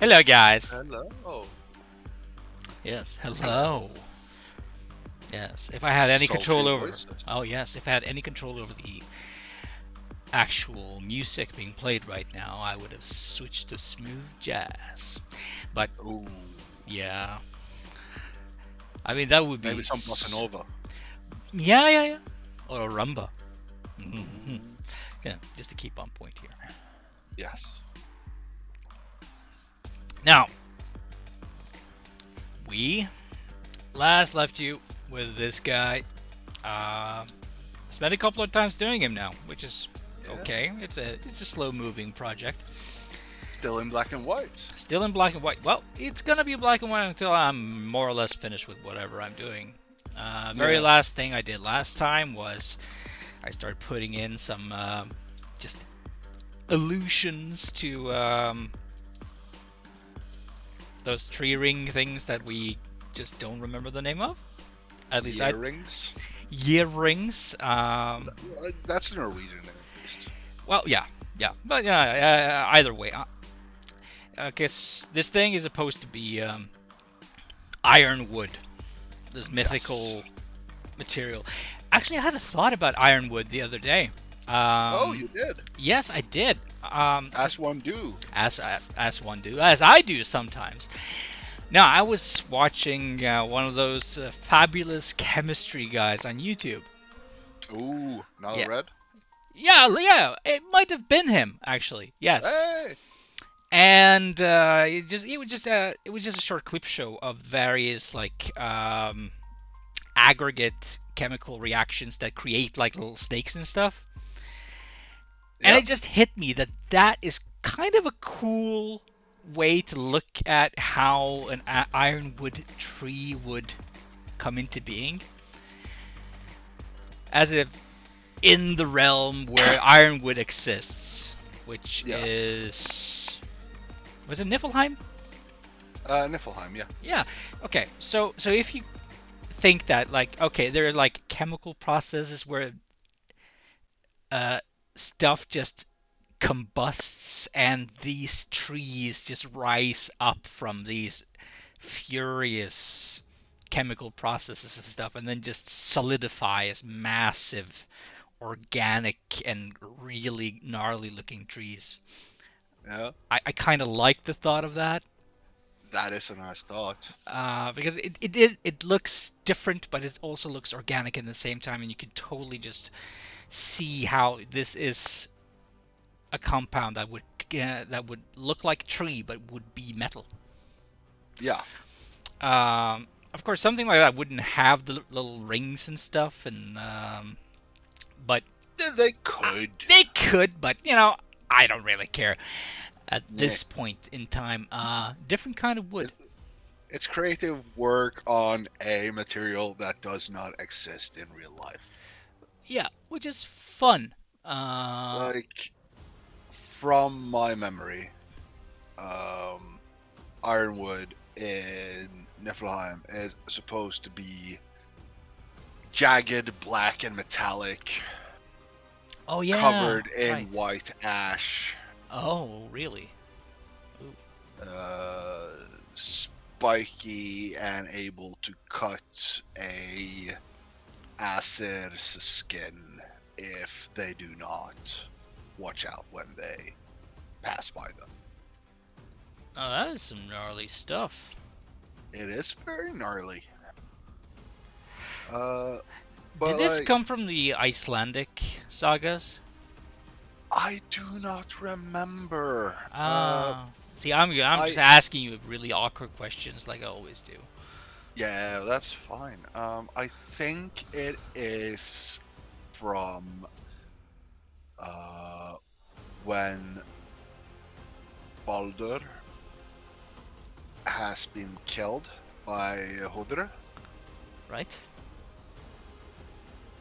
Hello, guys. Hello. Yes, hello. Yes, if I had any Sultry control over... voices. Oh, yes, if I had any control over the actual music being played right now, I would have switched to smooth jazz. But, Ooh, yeah. I mean, that would be... maybe some bossa nova. Yeah. Or a rumba. Ooh, Yeah, just to keep on point here. yes. Now, we last left you with this guy. Spent a couple of times doing him now, which is okay. It's a slow-moving project. Still in black and white. Still in black and white. Well, it's gonna be black and white until I'm more or less finished with whatever I'm doing. Very last thing I did last time was I started putting in some just allusions to those tree ring things that we just don't remember the name of. At least Earrings. Year rings. That's Norwegian at least. Well, yeah, but yeah, either way, I guess this thing is supposed to be ironwood, this mythical material. Actually, I had a thought about ironwood the other day. Oh, you did? Yes, I did. As one do. As one do, as I do sometimes. Now, I was watching one of those fabulous chemistry guys on YouTube. Ooh, now Yeah. red? Yeah, it might have been him actually. Yes. Hey! And it was just a short clip show of various like aggregate chemical reactions that create like little snakes and stuff. And it just hit me that is kind of a cool way to look at how an ironwood tree would come into being. As if in the realm where ironwood exists, which is... Was it Niflheim? Niflheim, yeah. Yeah. Okay. So if you think that like okay, there are like chemical processes where stuff just combusts and these trees just rise up from these furious chemical processes and stuff and then just solidify as massive organic and really gnarly looking trees. Yeah. I kind of like the thought of that. That is a nice thought. Because it looks different, but it also looks organic at the same time, and you can totally just see how this is a compound that would look like a tree but would be metal. Yeah. Of course, something like that wouldn't have the little rings and stuff, and but They could. They could, but I don't really care at this point in time. Different kind of wood. It's creative work on a material that does not exist in real life. Yeah, which is fun. Like, from my memory, ironwood in Niflheim is supposed to be jagged, black, and metallic. Oh yeah. Covered in white ash. Oh, really? Spiky and able to cut a acid's skin if they do not watch out when they pass by them. Oh, that is some gnarly stuff. It is very gnarly. Did this come from the Icelandic sagas? I do not remember. See, I'm just asking you really awkward questions like I always do. Yeah, that's fine. I think it is from when Baldur has been killed by Hodre. Right.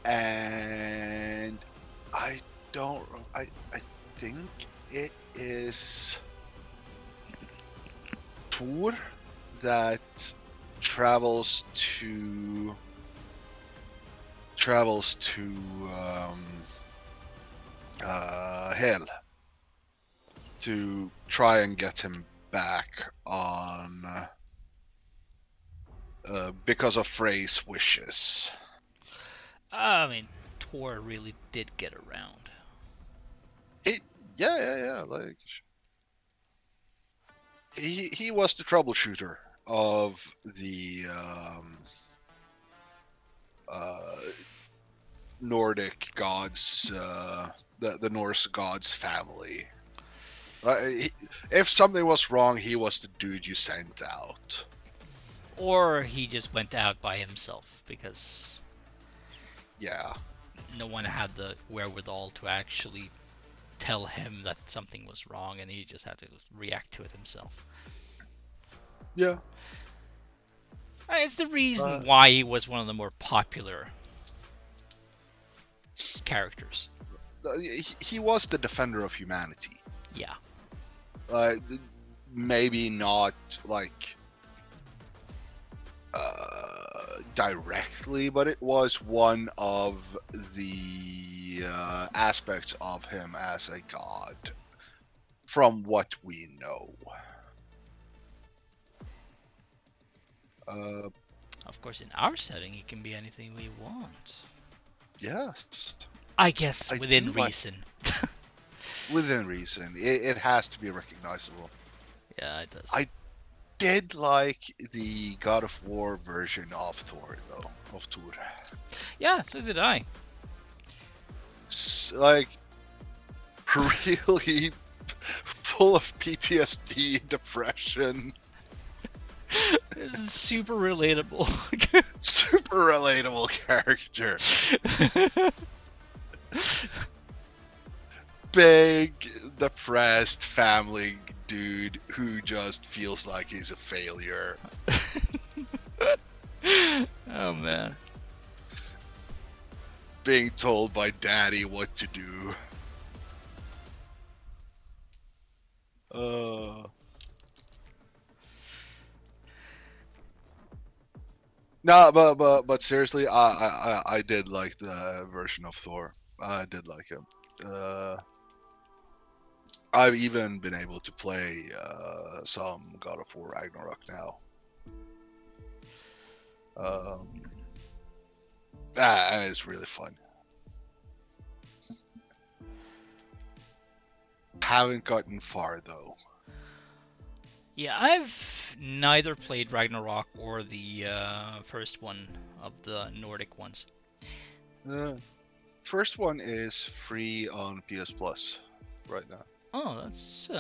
And I think it is Thor that travels to Hel to try and get him back on because of Frey's wishes. I mean, Tor really did get around. Yeah. Like he was the troubleshooter of the Nordic gods, the Norse gods family. If something was wrong, he was the dude you sent out. Or he just went out by himself because Yeah. no one had the wherewithal to actually tell him that something was wrong, and he just had to react to it himself. Yeah. It's the reason why he was one of the more popular characters. He was the defender of humanity. Yeah. Maybe not like directly, but it was one of the aspects of him as a god, from what we know. Of course, in our setting, it can be anything we want. Yes. I guess within reason. Within reason. It has to be recognizable. Yeah, it does. I did like the God of War version of Thor, though. Of Thor. Yeah, so did I. Like, really full of PTSD, depression. This is super relatable. Super relatable character. Big, depressed family dude who just feels like he's a failure. Oh man. Being told by daddy what to do. No, but seriously, I did like the version of Thor. I did like him. I've even been able to play some God of War Ragnarok now. And it's really fun. Haven't gotten far though. Yeah, I've neither played Ragnarok or the first one of the Nordic ones. First one is free on PS Plus right now. Oh, that's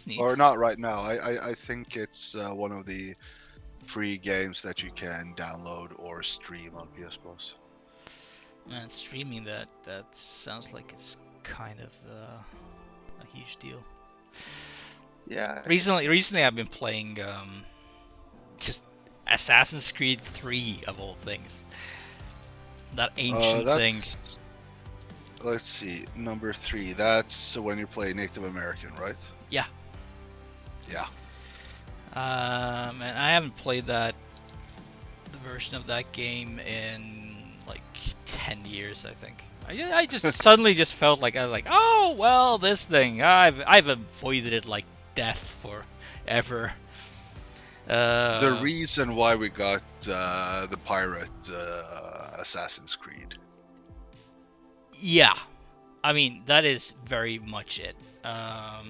neat. Or not right now. I think it's one of the free games that you can download or stream on PS Plus. Man, streaming that sounds like it's kind of a huge deal. Yeah. Recently I've been playing just Assassin's Creed 3 of all things. That ancient thing. Let's see, number 3. That's when you play Native American, right? Yeah. Yeah. And I haven't played the version of that game in like 10 years, I think. I just suddenly just felt like I was like, oh well, this thing I've avoided it like death forever. The reason why we got the pirate Assassin's Creed. Yeah, I mean that is very much it. I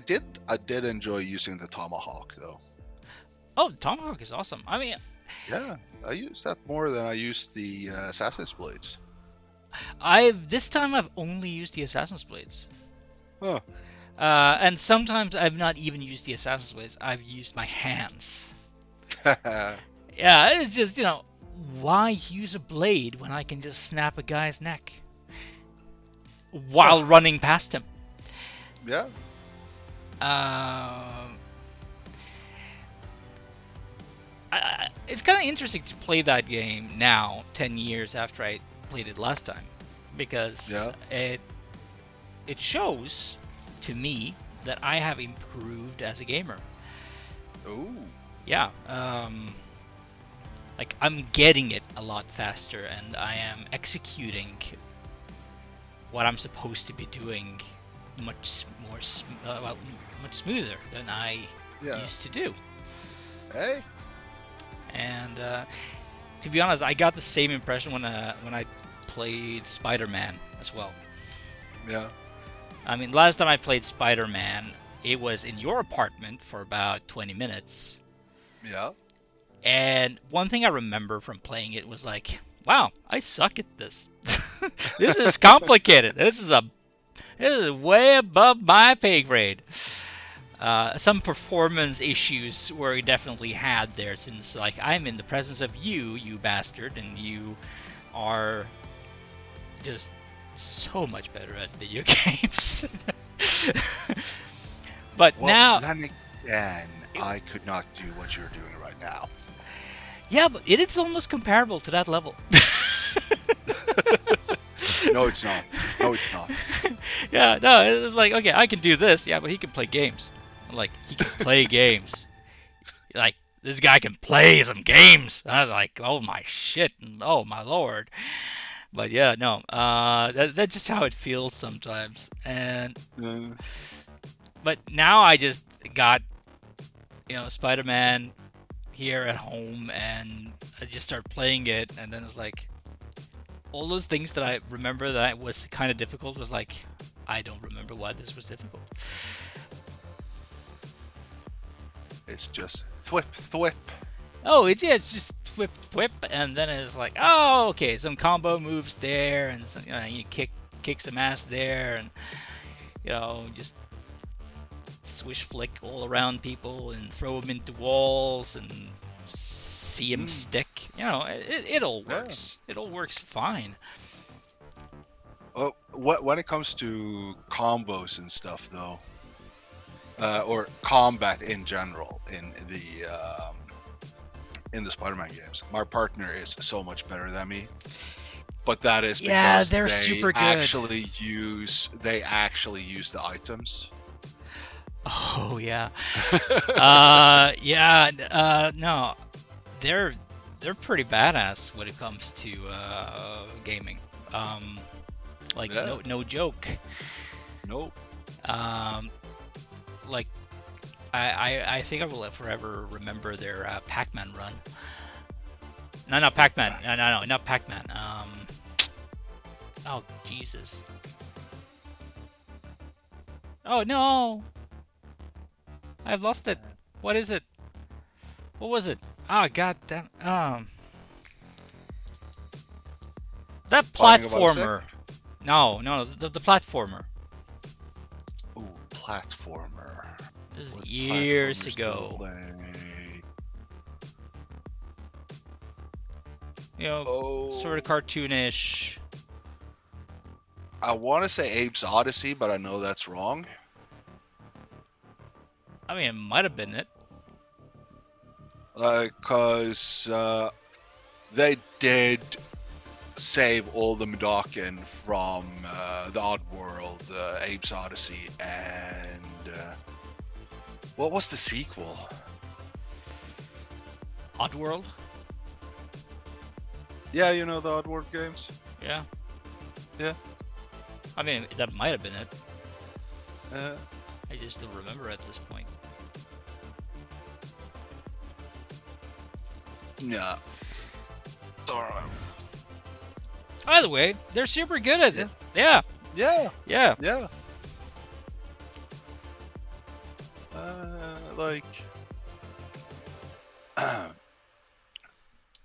did enjoy using the tomahawk though. Oh, tomahawk is awesome. I mean, yeah, I used that more than I used the Assassin's Blades. This time I've only used the Assassin's Blades. Huh. And sometimes I've not even used the Assassin's Blades. I've used my hands. Yeah, it's just, why use a blade when I can just snap a guy's neck while running past him? Yeah. It's kind of interesting to play that game now, 10 years after I played it last time, because it shows to me that I have improved as a gamer. Ooh. Yeah. Like I'm getting it a lot faster, and I am executing what I'm supposed to be doing much more, much smoother than I used to do. Hey. And to be honest, I got the same impression when I played Spider-Man as well. Yeah. I mean, last time I played Spider-Man, it was in your apartment for about 20 minutes. Yeah. And one thing I remember from playing it was like, wow, I suck at this. This is complicated. This is way above my pay grade. Some performance issues were definitely had there, since like I'm in the presence of you bastard, and you are just so much better at video games. But well, now, then again, I could not do what you're doing right now. yeah, but it is almost comparable to that level. No, it's not. No, it's not. Yeah, no, it's like, okay, I can do this, yeah, but he can play games. Like, he can play games. Like, this guy can play some games. I was like, oh my shit, oh my lord. But yeah, no, that's just how it feels sometimes. And but now I just got, Spider-Man here at home, and I just start playing it, and then it's like, all those things that I remember that was kind of difficult was like, I don't remember why this was difficult. It's just thwip. Oh, it's just whip, and then it's like, oh, okay, some combo moves there, and some, you kick some ass there, and just swish flick all around people and throw them into walls and see them stick. It all works. Yeah. It all works fine. Oh, when it comes to combos and stuff, though, or combat in general in the Spider-Man games, my partner is so much better than me. But that is because they're they super good. actually use the items. Oh yeah. No, they're pretty badass when it comes to gaming. No joke. Nope. Like I think I will forever remember their Pac-Man run. No, not Pac-Man. No, not Pac-Man. Oh Jesus. Oh no. I've lost it. What is it? What was it? Ah, god damn. That platformer. No, the platformer. Ooh, platformer. This is years ago. Sort of cartoonish. I want to say Abe's Odyssey, but I know that's wrong. I mean, it might have been it. Because they did save all the Mudokon from the Oddworld, Abe's Odyssey, and what was the sequel? Oddworld? Yeah, the Oddworld games? Yeah. Yeah. I mean, that might have been it. I just don't remember at this point. Yeah. Either way, they're super good at it. Yeah. Yeah. Yeah. Yeah.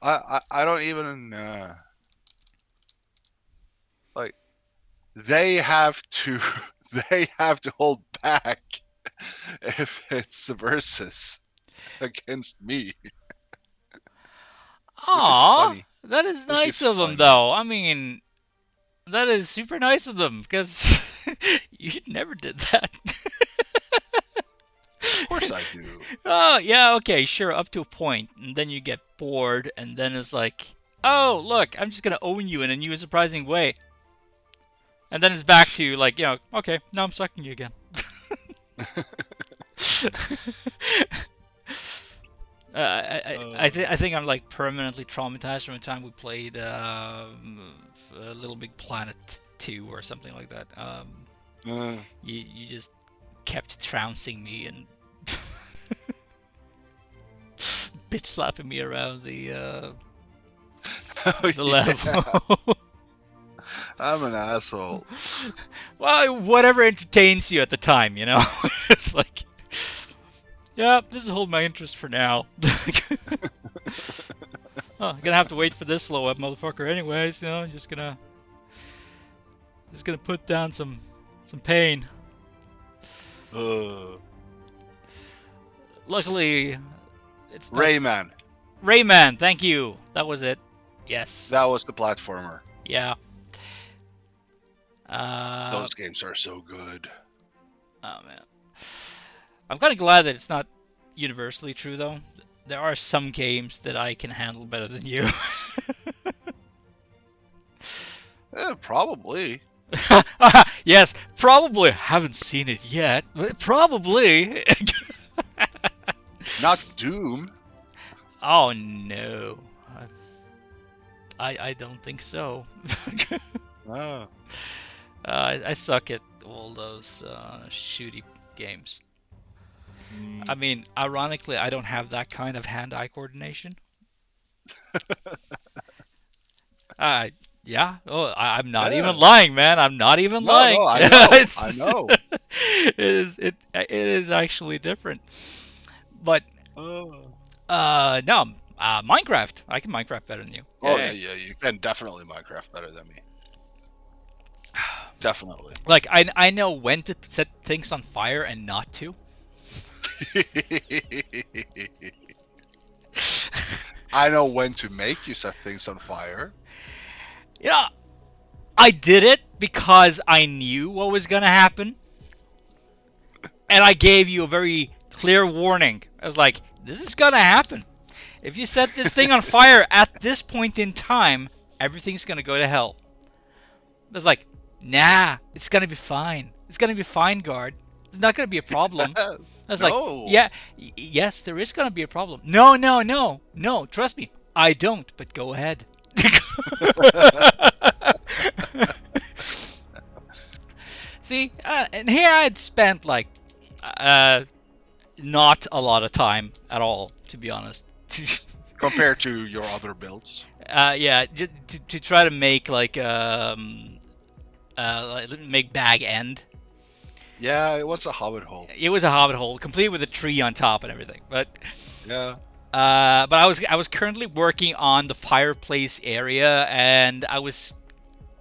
I don't even they have to hold back if it's versus against me. Aw, that is nice of them, though. I mean, that is super nice of them, because you never did that. Of course I do. Oh, yeah, okay, sure, up to a point. And then you get bored, and then it's like, oh, look, I'm just going to own you in a new and surprising way. And then it's back to, like, okay, now I'm sucking you again. I think I'm like permanently traumatized from the time we played Little Big Planet 2 or something like that. You just kept trouncing me and bitch slapping me around the level. I'm an asshole. Well, whatever entertains you at the time, you know? It's like, yeah, this will hold my interest for now. Oh, I'm gonna have to wait for this slow up motherfucker anyways, you know, I'm just gonna put down some pain. Luckily, it's not... Rayman. Rayman, thank you. That was it. Yes. That was the platformer. Yeah. Those games are so good. Oh man. I'm kind of glad that it's not universally true though. There are some games that I can handle better than you. Probably. Yes, probably. Haven't seen it yet, but probably. Not Doom. Oh no. I don't think so. Oh. I suck at all those shooty games. I mean, ironically, I don't have that kind of hand-eye coordination. Yeah. Oh, I'm not even lying, man. I'm not even lying. No, I know. I know. It is actually different. But no, Minecraft. I can Minecraft better than you. Oh yeah, you can definitely Minecraft better than me. Definitely. Like I know when to set things on fire and not to. I know when to make you set things on fire. Yeah, I did it because I knew what was gonna happen, and I gave you a very clear warning. I was like, "This is gonna happen. If you set this thing on fire at this point in time, everything's gonna go to hell." I was like, "Nah, it's gonna be fine. It's gonna be fine, guard. It's not gonna be a problem." I was like, "Yeah, yes, there is gonna be a problem." No, trust me, I don't. But go ahead. See, and here I'd spent like not a lot of time at all, to be honest. Compared to your other builds. Yeah, to try to make like make bag end. Yeah, it was a hobbit hole. It was a hobbit hole, complete with a tree on top and everything. But yeah. But I was currently working on the fireplace area, and I was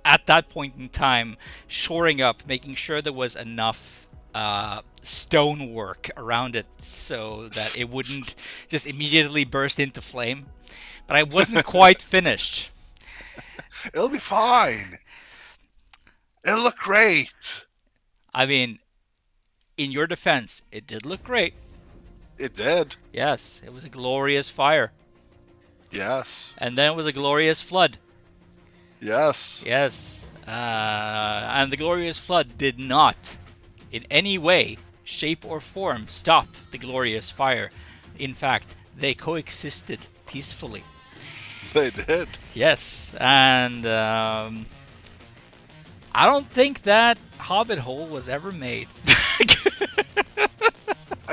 at that point in time shoring up, making sure there was enough stonework around it so that it wouldn't just immediately burst into flame. But I wasn't quite finished. It'll be fine. It'll look great. I mean, in your defense, it did look great. It did. Yes, it was a glorious fire. Yes. And then it was a glorious flood. Yes. Yes. And the glorious flood did not, in any way, shape, or form, stop the glorious fire. In fact, they coexisted peacefully. They did. Yes, and I don't think that hobbit hole was ever made.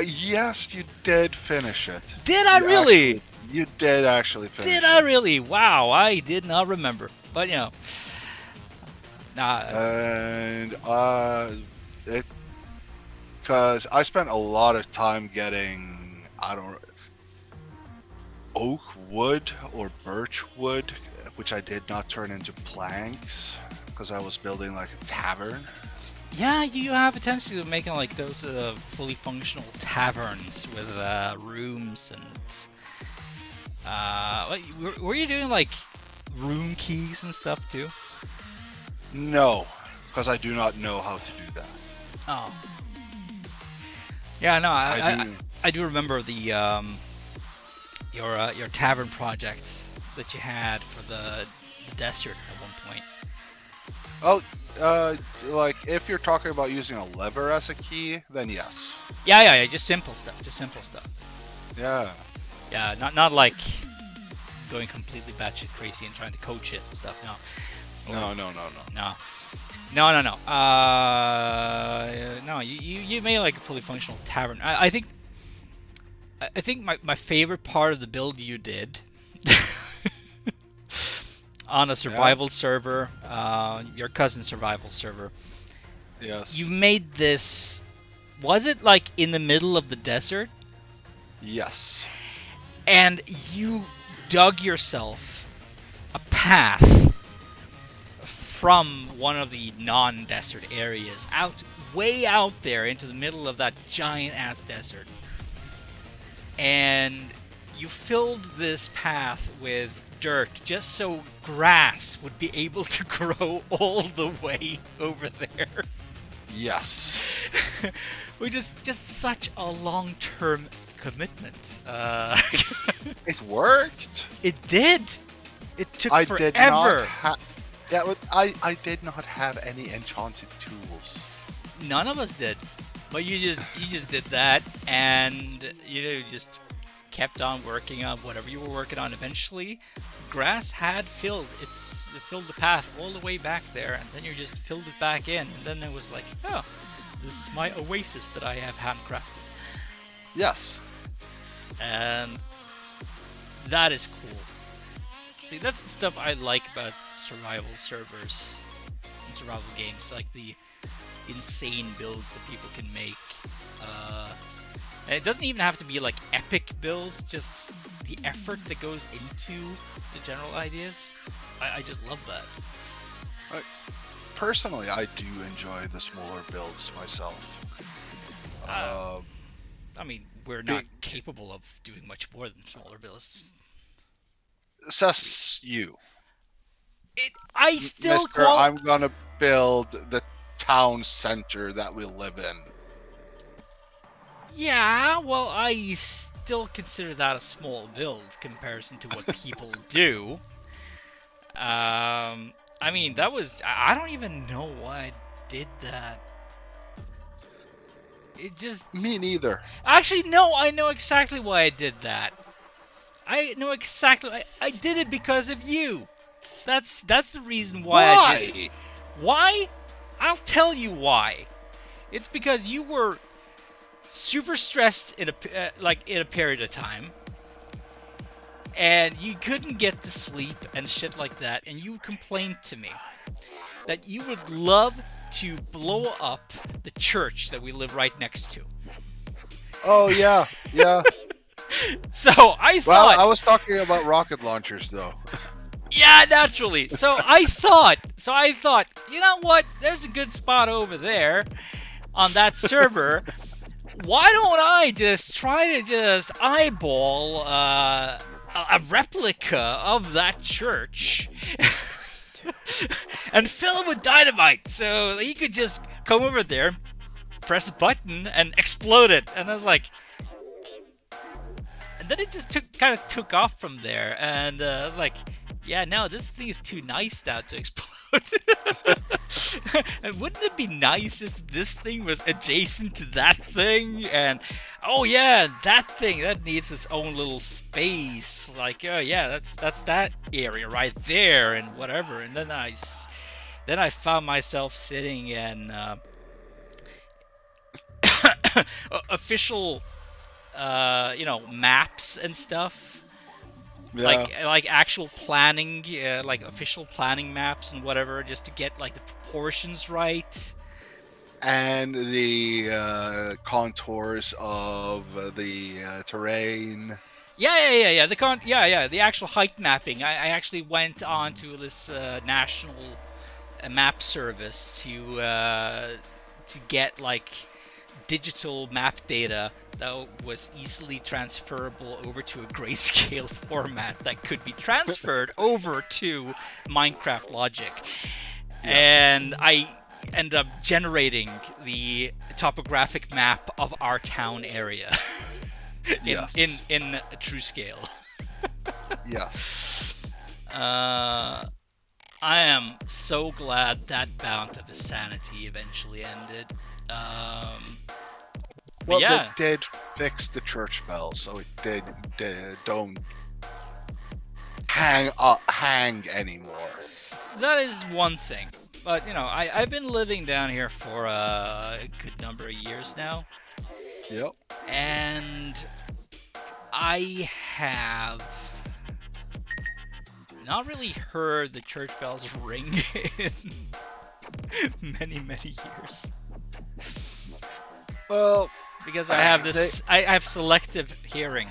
Yes, you did finish it. Did I really? You did actually finish it. Did I really? Wow, I did not remember. But you know, and because I spent a lot of time getting oak wood or birch wood, which I did not turn into planks because I was building like a tavern. Yeah, you have a tendency of making like those fully functional taverns with rooms and were you doing like room keys and stuff too? No, because I do not know how to do that. Oh. Yeah, no, I do remember the your tavern project that you had for the desert at one point. Oh, like if you're talking about using a lever as a key, then yes. Yeah, just simple stuff. Yeah. Yeah, not like going completely batshit crazy and trying to coach it and stuff. No. No. No. You made like a fully functional tavern. I think my favorite part of the build you did on a survival server, your cousin's survival server. Yes. You made this. Was it like in the middle of the desert? Yes. And you dug yourself a path from one of the non-desert areas way out there into the middle of that giant ass desert. And you filled this path with dirt just so grass would be able to grow all the way over there. Yes. Which is just such a long-term commitment. It worked. It did. It took I forever. did not I did not have any enchanted tools. None of us did, but you just did that, and you just kept on working on whatever you were working on. Eventually, grass had filled the path all the way back there, and then you just filled it back in, and then it was like, oh, this is my oasis that I have handcrafted. Yes. And that is cool. See, that's the stuff I like about survival servers and survival games, like the insane builds that people can make. And it doesn't even have to be like epic builds, just the effort that goes into the general ideas. I just love that. Personally, I do enjoy the smaller builds myself. I mean, we're not capable of doing much more than smaller builds. Says you. I still Mister, I'm gonna build the town center that we live in. Yeah, well, I still consider that a small build comparison to what people do. I mean, that was... I don't even know why I did that. It just... Me neither. Actually, no, I know exactly why I did that. I know exactly... I did it because of you. That's the reason why I did it. Why? I'll tell you why. It's because you were super stressed in a period of time, and you couldn't get to sleep and shit like that, and you complained to me that you would love to blow up the church that we live right next to. Oh yeah. So I thought... Well, I was talking about rocket launchers though. Yeah, naturally. So I thought, you know what? There's a good spot over there on that server. Why don't I just try to eyeball a replica of that church and fill it with dynamite so he could just come over there, press a button, and explode it. And I was like... And then it just kind of took off from there. And I was like... Yeah, no, this thing is too nice now to explode. And wouldn't it be nice if this thing was adjacent to that thing? And oh yeah, that thing that needs its own little space. Like, oh yeah, that's that area right there, and whatever. And then I found myself sitting in official, maps and stuff. Yeah. Like actual planning, like official planning maps and whatever, just to get like the proportions right. And the contours of the terrain. Yeah. The actual height mapping. I actually went on to this national map service to get like digital map data that was easily transferable over to a grayscale format that could be transferred over to Minecraft logic. Yes. And I end up generating the topographic map of our town area in true scale. Yes. I am so glad that bout of insanity eventually ended. Well, yeah. They did fix the church bell, so it don't hang anymore. That is one thing. But, I've been living down here for a good number of years now. Yep. And I have not really heard the church bells ring in many, many years. Well, Because I have this, I have selective hearing.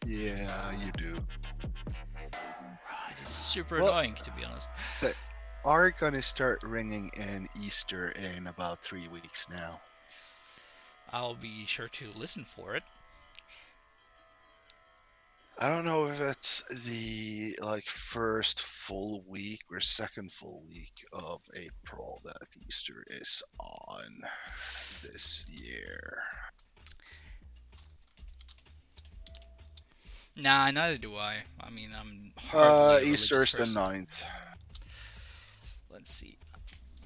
Yeah, you do. Which is super annoying, to be honest. They are gonna start ringing in Easter in about 3 weeks now. I'll be sure to listen for it. I don't know if it's the first full week or second full week of April that Easter is on this year. Nah, neither do I. I mean, I'm hardly a religious Easter's the person. 9th. Let's see.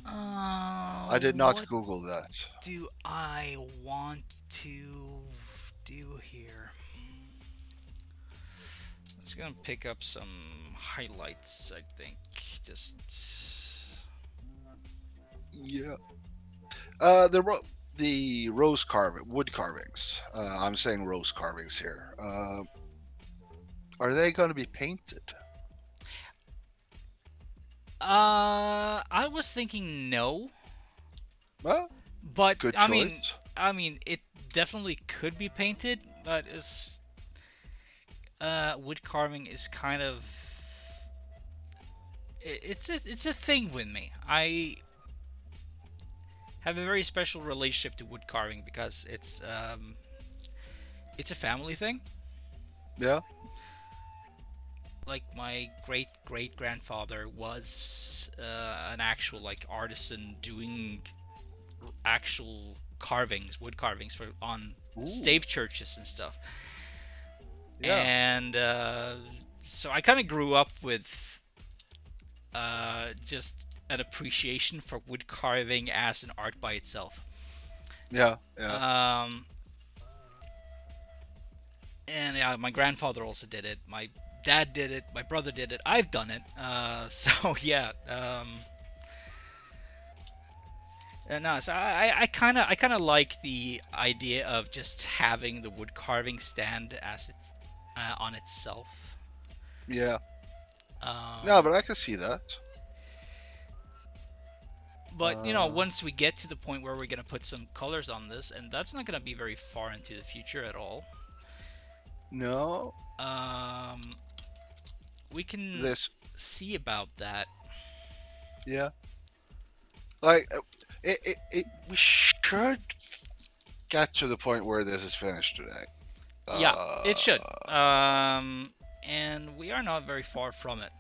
I did not What Google that. do I want to do here? I'm just gonna pick up some highlights, I think. Just. Yeah. The wood carvings. I'm saying rose carvings here. Are they going to be painted? I was thinking no, Well, but good I choice. mean, it definitely could be painted, but it's wood carving is kind of it's a thing with me. I have a very special relationship to wood carving because it's a family thing. Yeah. Like my great great grandfather was an actual artisan doing actual carvings, wood carvings on Ooh. stave churches and stuff. Yeah. And so I kind of grew up with just an appreciation for wood carving as an art by itself. Yeah. Yeah. And yeah, my grandfather also did it. My dad did it. My brother did it. I've done it. So yeah. No, so I kind of like the idea of just having the wood carving stand as it's on itself. Yeah. No, but I can see that. But once we get to the point where we're gonna put some colors on this, and that's not gonna be very far into the future at all. No. We can see about that. Yeah. We should get to the point where this is finished today. Yeah, it should. And we are not very far from it.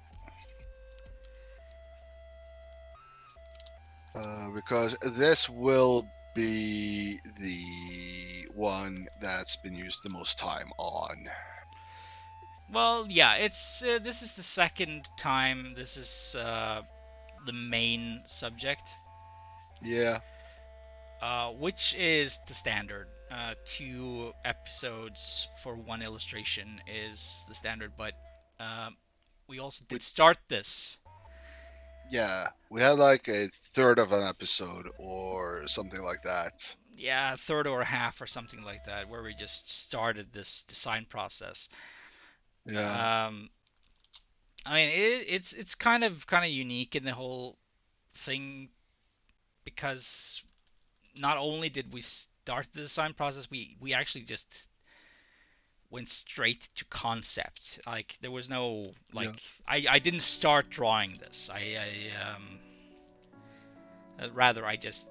Because this will be the one that's been used the most time on. Well, yeah, it's this is the second time this is the main subject. Yeah. Which is the standard. 2 episodes for 1 illustration is the standard, but we also did start this. Yeah, we had like a third of an episode or something like that. Yeah, a third or a half or something like that, where we just started this design process. Yeah. I mean, it's kind of unique in the whole thing because not only did we start the design process, we actually just went straight to concept. Like there was no Yeah. I didn't start drawing this. Rather I just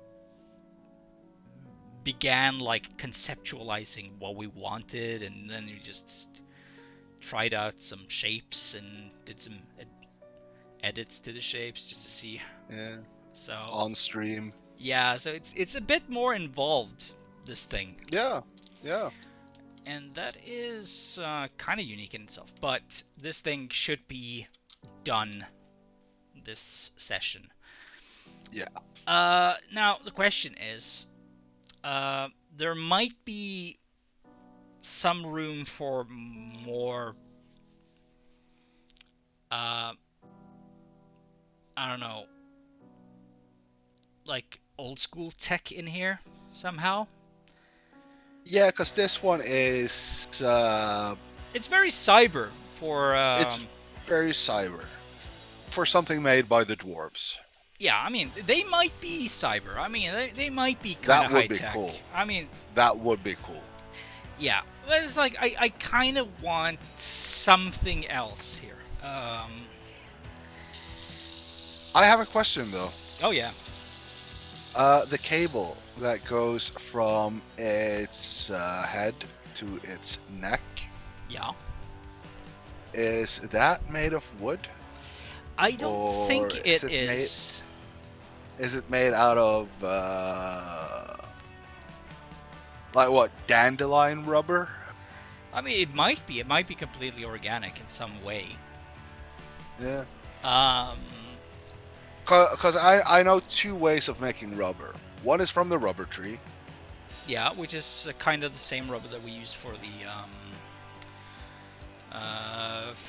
began conceptualizing what we wanted, and then we just tried out some shapes and did some edits to the shapes just to see. Yeah. So on stream. Yeah, so it's a bit more involved, this thing. Yeah. Yeah. And that is kind of unique in itself. But this thing should be done this session. Yeah. Now the question is, there might be some room for more I don't know, like old school tech in here somehow. Yeah, because this one is It's very cyber for it's very cyber for something made by the dwarves. yeah, I mean, they might be cyber. I mean, they might be kind That of high would be tech. cool. I mean, That would be cool. yeah, but it's like I kind of want something else here. I have a question though. Oh yeah, The cable that goes from its head to its neck, yeah. is that made of wood? I don't Or think it is. is it made out of like what, dandelion rubber? I mean, it might be. It might be completely organic in some way. Yeah. Um, Because I know two ways of making rubber. One is from the rubber tree. yeah, which is kind of the same rubber that we used for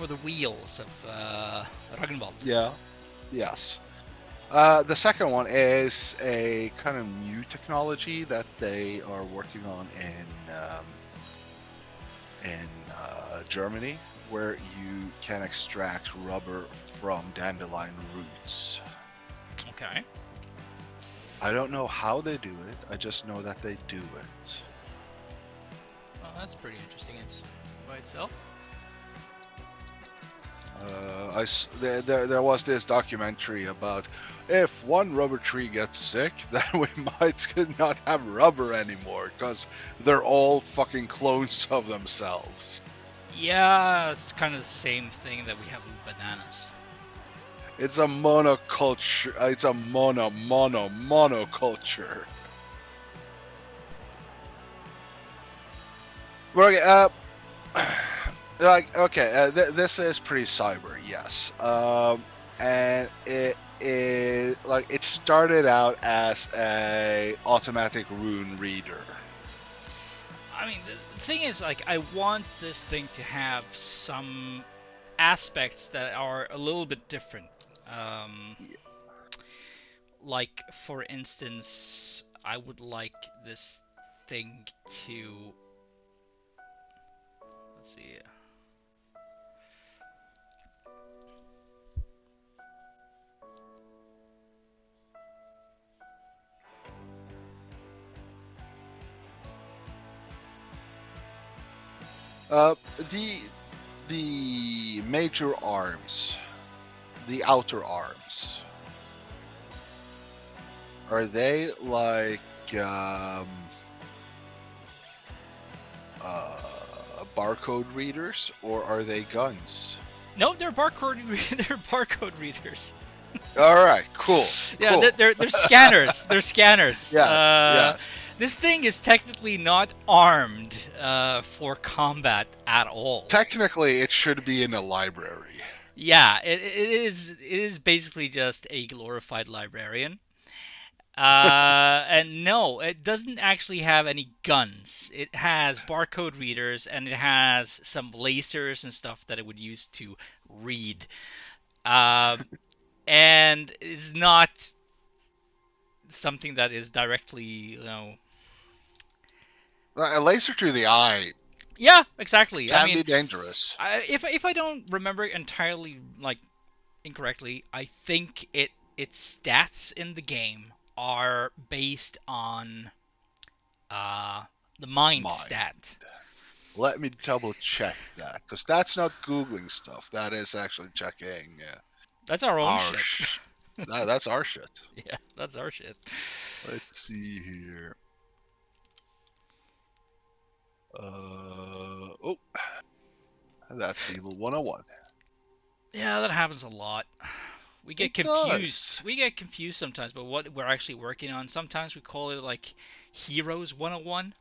the wheels of Ragnvald. Yeah. Yes. The second one is a kind of new technology that they are working on in Germany, where you can extract rubber from dandelion roots. Okay. I don't know how they do it. I just know that they do it. Well, that's pretty interesting by itself. There was this documentary about if one rubber tree gets sick, then we might not have rubber anymore because they're all fucking clones of themselves. Yeah, it's kind of the same thing that we have with bananas. It's a monoculture. It's a monoculture. But okay, like okay, this is pretty cyber, yes. And it like it started out as a automatic rune reader. I mean, the thing is, like, I want this thing to have some aspects that are a little bit different. Yeah. Like, for instance, I would like this thing to. Let's see. Uh, the major arms, the outer arms, are they like uh, barcode readers, or are they guns? No, they're barcode. They're barcode readers. All right, cool. Yeah, Cool. they're scanners. They're scanners. Yes, yes. This thing is technically not armed for combat at all. Technically, it should be in a library. Yeah, it is. It is basically just a glorified librarian. And no, it doesn't actually have any guns. It has barcode readers and it has some lasers and stuff that it would use to read. And it's not something that is directly, A laser to the eye Yeah, exactly. I can mean, be dangerous. if I don't remember entirely like incorrectly, I think its stats in the game are based on the mind stat. Let me double check that, because that's not Googling stuff. That is actually checking That's our own our shit. that's our shit. Yeah, that's our shit. Let's see here. Oh, that's Evil 101. Yeah, that happens a lot. We get It confused. does. We get confused sometimes, but what we're actually working on. Sometimes we call it like Heroes 101.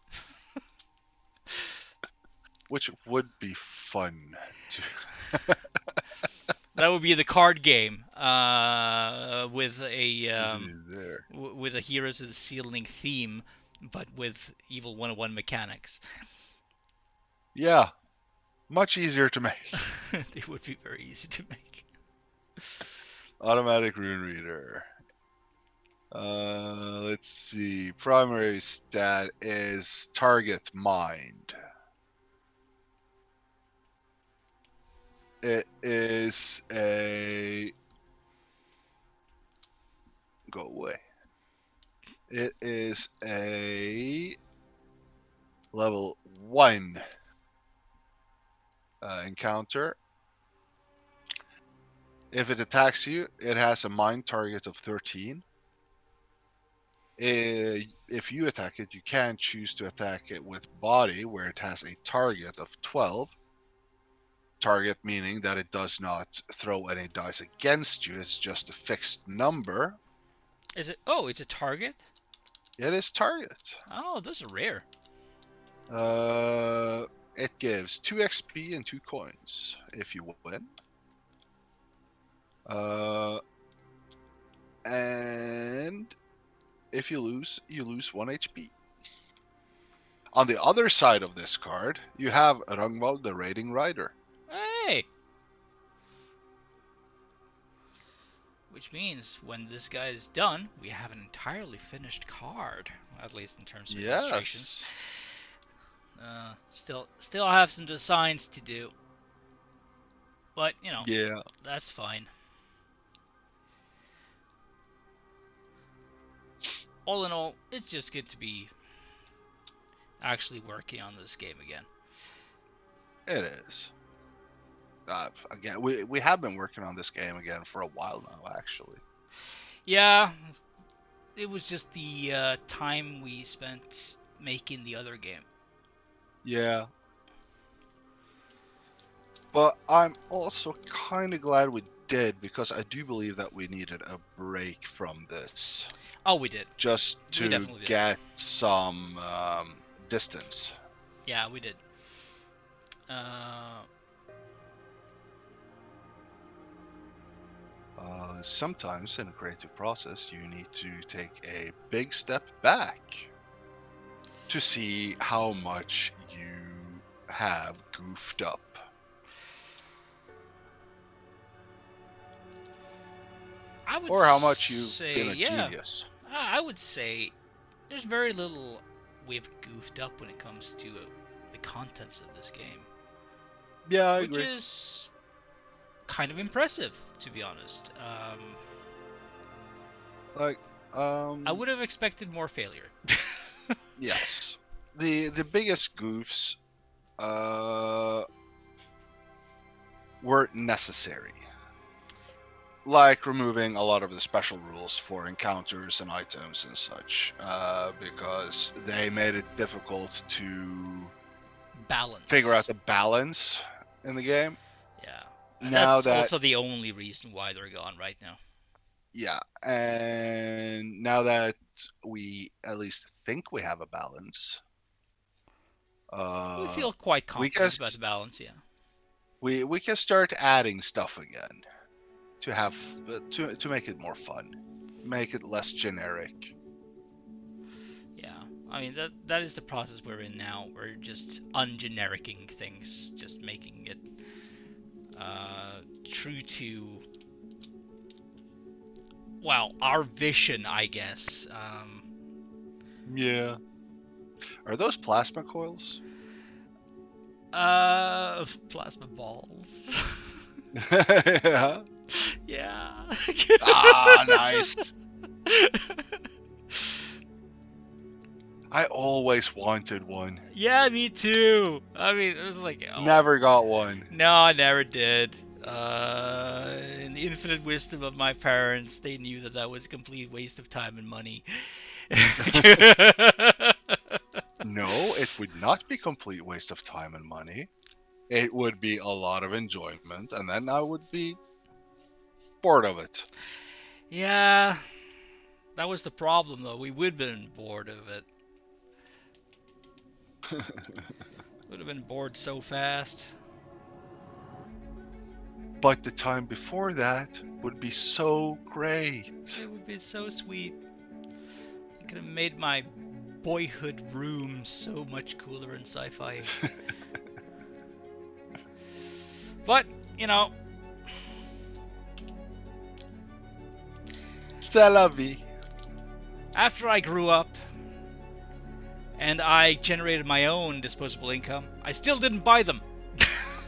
Which would be fun to. That would be the card game with there. with a Heroes of the Ceiling theme, but with Evil 101 mechanics. Yeah, much easier to make. It would be very easy to make. Automatic rune reader. Let's see. Primary stat is target mind. It is a... Go away. It is a level 1 encounter. If it attacks you, it has a mind target of 13. If you attack it, you can choose to attack it with body, where it has a target of 12. Target meaning that it does not throw any dice against you, it's just a fixed number. Is it? Oh, it's a target? It is target. Oh, those are rare. It gives 2 XP and 2 coins if you win. And if you lose 1 HP. On the other side of this card, you have Rungvald the Raiding Rider. Hey! Which means when this guy is done, we have an entirely finished card, at least in terms of illustrations. Still have some designs to do, but you know, Yeah, that's fine. All in all, it's just good to be actually working on this game again. it is. Again, we have been working on this game again for a while now, actually. Yeah, it was just the time we spent making the other game. Yeah. But I'm also kind of glad we did, because I do believe that we needed a break from this. Oh, we did. Just We to definitely did. get some distance. Yeah, we did. Uh, Sometimes in a creative process, you need to take a big step back to see how much you have goofed up. I would Or how much you've say, been a yeah. genius. I would say there's very little we've goofed up when it comes to the contents of this game. Yeah, I Which agree. is kind of impressive, to be honest. I would have expected more failure. Yes. The biggest goofs were necessary. Like removing a lot of the special rules for encounters and items and such, because they made it difficult to Balance. figure out the balance in the game. Yeah. And Now that's that, also the only reason why they're gone right now. yeah, and now that we at least think we have a balance, We uh, feel quite we can confident about the balance, yeah. we can start adding stuff again to have to make it more fun, make it less generic. Yeah. I mean, that is the process we're in now. We're just ungenericing things, just making it true to, well, our vision, I guess. Yeah. Are those plasma coils? Plasma balls. Yeah. Yeah. Ah, nice. I always wanted one. Yeah, me too. I mean, it was like, oh, Never got one. no, I never did. In the infinite wisdom of my parents, they knew that that was a complete waste of time and money. No, it would not be complete waste of time and money. It would be a lot of enjoyment, and then I would be bored of it. Yeah, that was the problem, though. We would have been bored of it. Would have been bored so fast. But the time before that would be so great. It would be so sweet. It could have made my boyhood room so much cooler in sci-fi. But, you know, C'est la vie. After I grew up and I generated my own disposable income, I still didn't buy them.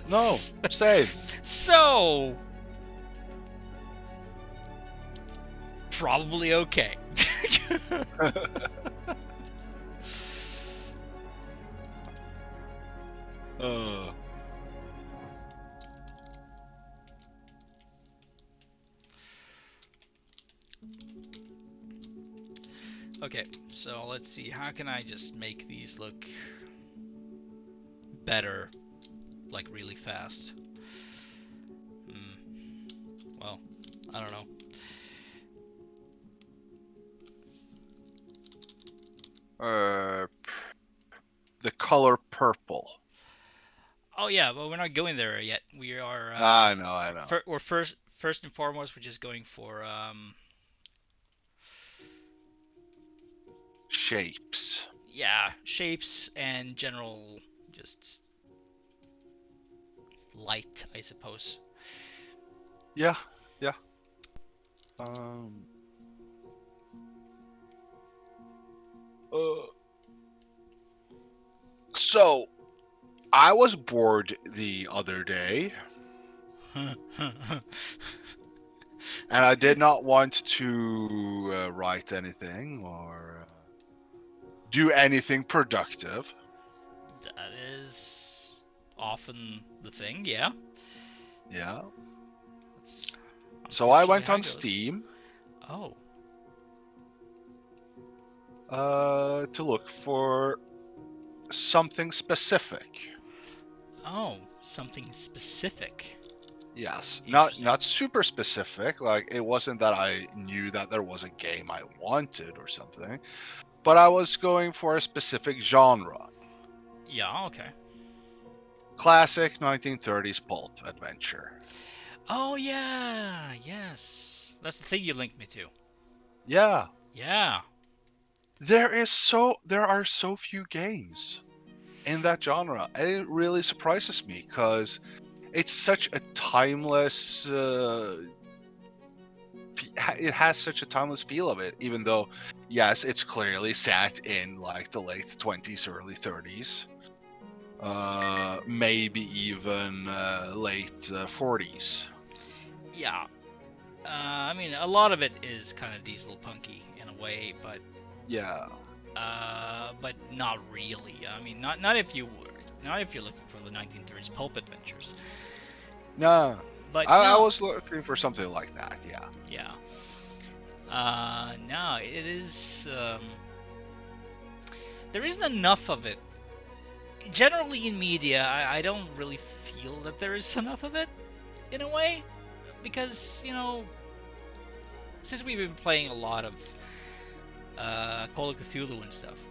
No, same. So, probably okay. uh, Okay, so let's see. How can I just make these look better, like really fast? Well, I don't know. the color purple. Oh yeah, well we're not going there yet. We are. I know. We're first and foremost, we're just going for Shapes. yeah, shapes and general just light, I suppose. Yeah. Um. So I was bored the other day, and I did not want to write anything or do anything productive. That is often the thing, yeah. Yeah. That's So I unfortunately went how on it goes. Steam Oh. to look for something specific. Oh, something specific. Yes, not Interesting. not super specific. Like it wasn't that I knew that there was a game I wanted or something, but I was going for a specific genre. Yeah, okay. Classic 1930s pulp adventure. Oh yeah, yes. That's the thing you linked me to. Yeah, Yeah. there are so few games in that genre. And it really surprises me because it's such a timeless it has such a timeless feel of it, even though yes, it's clearly set in like the late 20s, early 30s, maybe even late 40s. Yeah. I mean, a lot of it is kind of diesel punky in a way, Yeah, but not really. I mean, not if you not if you're looking for the 1930s pulp adventures. no, But I no, was looking for something like that. Yeah. yeah. No, it is. There isn't enough of it. Generally in media, I don't really feel that there is enough of it in a way, because since we've been playing a lot of Call of Cthulhu and stuff,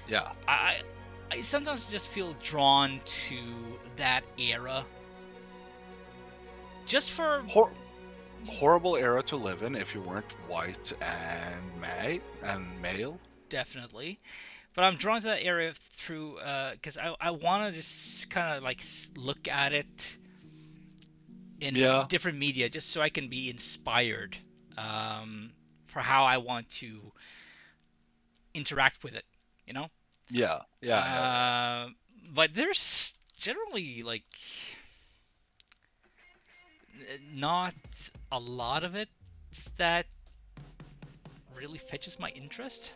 Yeah. I I sometimes just feel drawn to that era, just for Horrible era to live in if you weren't white and male. definitely. But I'm drawn to that area through because I want to just kind of like look at it in Yeah. different media, just so I can be inspired for how I want to interact with it. You know. Yeah. Uh, but there's generally like not a lot of it that really fetches my interest.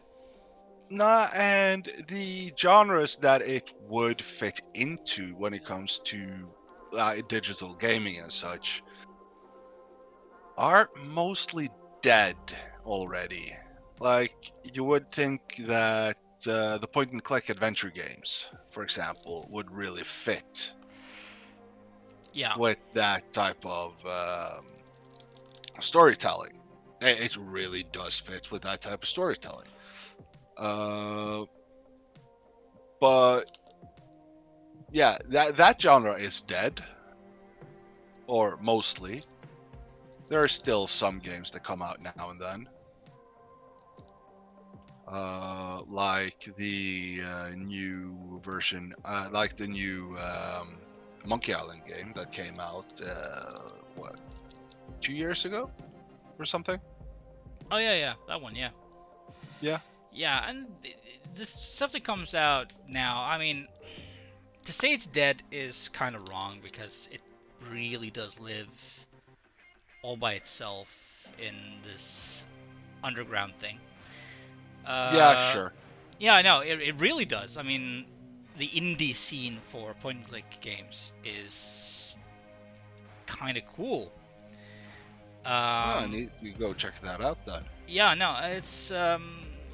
Nah, and the genres that it would fit into when it comes to digital gaming and such are mostly dead already. Like, you would think that the point and click adventure games, for example, would really fit Yeah, with that type of storytelling. It really does fit with that type of storytelling. Uh, but yeah, that genre is dead, or mostly. There are still some games that come out now and then, like the new version, like the new Monkey Island game that came out, what, 2 years ago or something? Oh yeah, that one, yeah. Yeah. Yeah, and this stuff that comes out now, I mean, to say it's dead is kind of wrong because it really does live all by itself in this underground thing. Yeah, Uh, sure. yeah, I know, it really does. I mean, the indie scene for point and click games is kind of cool. Oh, I need to go check that out then. Yeah, no, it's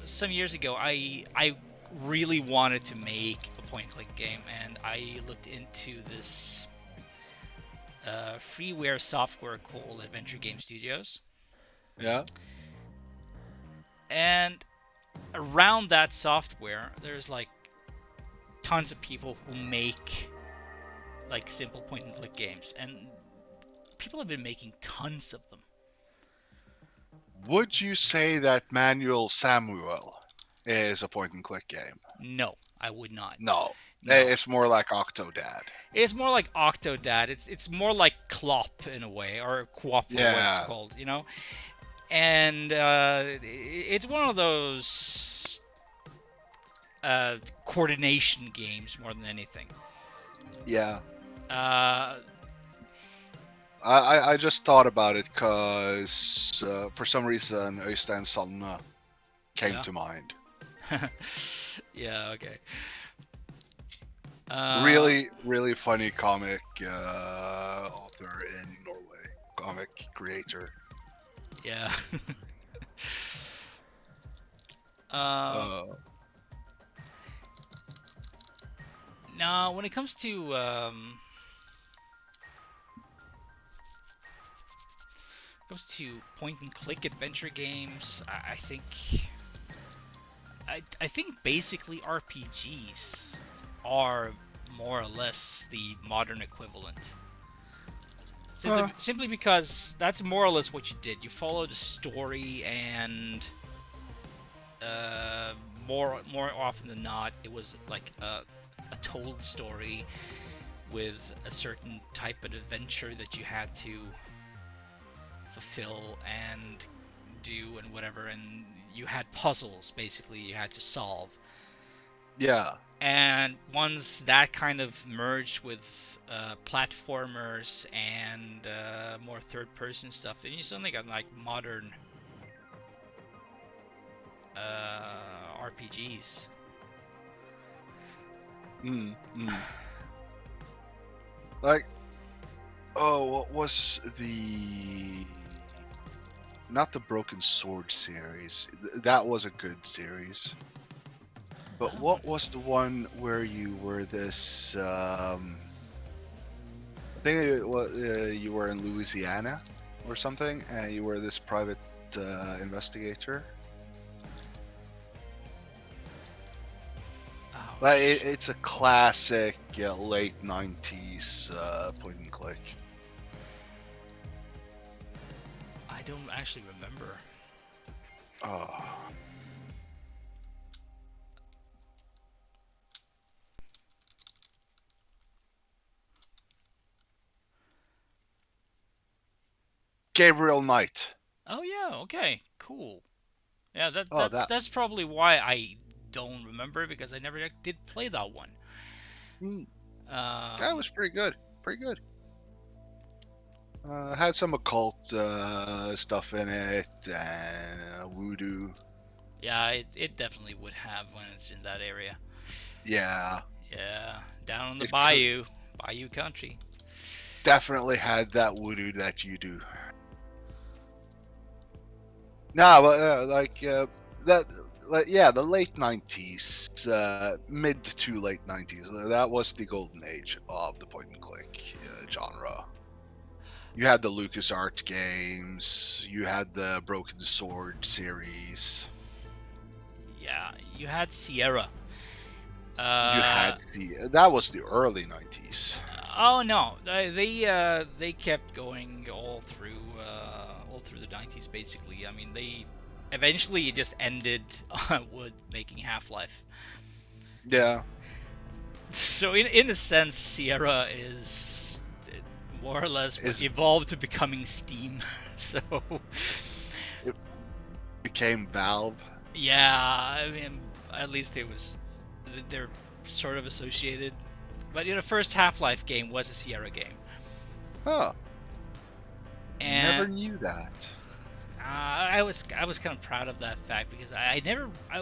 some years ago I really wanted to make a point and click game, and I looked into this freeware software called Adventure Game Studios. Yeah. And around that software, there's like tons of people who make like simple point and click games, and people have been making tons of them. Would you say that Manuel Samuel is a point and click game? No, I would not. No. No, It's more like Octodad. it's more like Octodad. It's more like Clop in a way, or Quapo as it's Yeah. called, you know. And it's one of those coordination games more than anything. Yeah. Uh, I just thought about it because for some reason Øystein Sanne came Yeah. to mind. Yeah, okay. Really funny comic author in Norway, comic creator. Yeah. Uh, Now, when it comes to point and click adventure games, I think basically RPGs are more or less the modern equivalent. Simply because that's more or less what you did. You followed a story, and more often than not, it was like a told story with a certain type of adventure that you had to fulfill and do and whatever, and you had puzzles basically you had to solve. yeah. And once that kind of merged with platformers and more third-person stuff, then you suddenly got like modern RPGs. Like, oh, what was the... Not the Broken Sword series. That was a good series. But what was the one where you were this... I think you were in Louisiana or something, and you were this private investigator. But it's a classic late 90s point and click. I don't actually remember. Oh. Gabriel Knight. Oh yeah, okay, cool. Yeah, Oh, that's probably why I don't remember, because I never did play that one. That was pretty good. Pretty good. Had some occult stuff in it and voodoo. Yeah, it definitely would have when it's in that area. Yeah. Yeah, down on the bayou country. Definitely had that voodoo that you do. No, but the late 90s, mid to late 90s, that was the golden age of the point and click genre. You had the LucasArts games, you had the Broken Sword series. Yeah, you had Sierra. That was the early 90s. Oh no, they kept going all through the 90s basically. I mean, they eventually just ended with making Half-Life. Yeah. So in a sense, Sierra is more or less evolved to becoming Steam. So became Valve. Yeah, I mean, at least they're sort of associated. But the first Half-Life game was a Sierra game, Huh. and Never knew that. I was kind of proud of that fact because I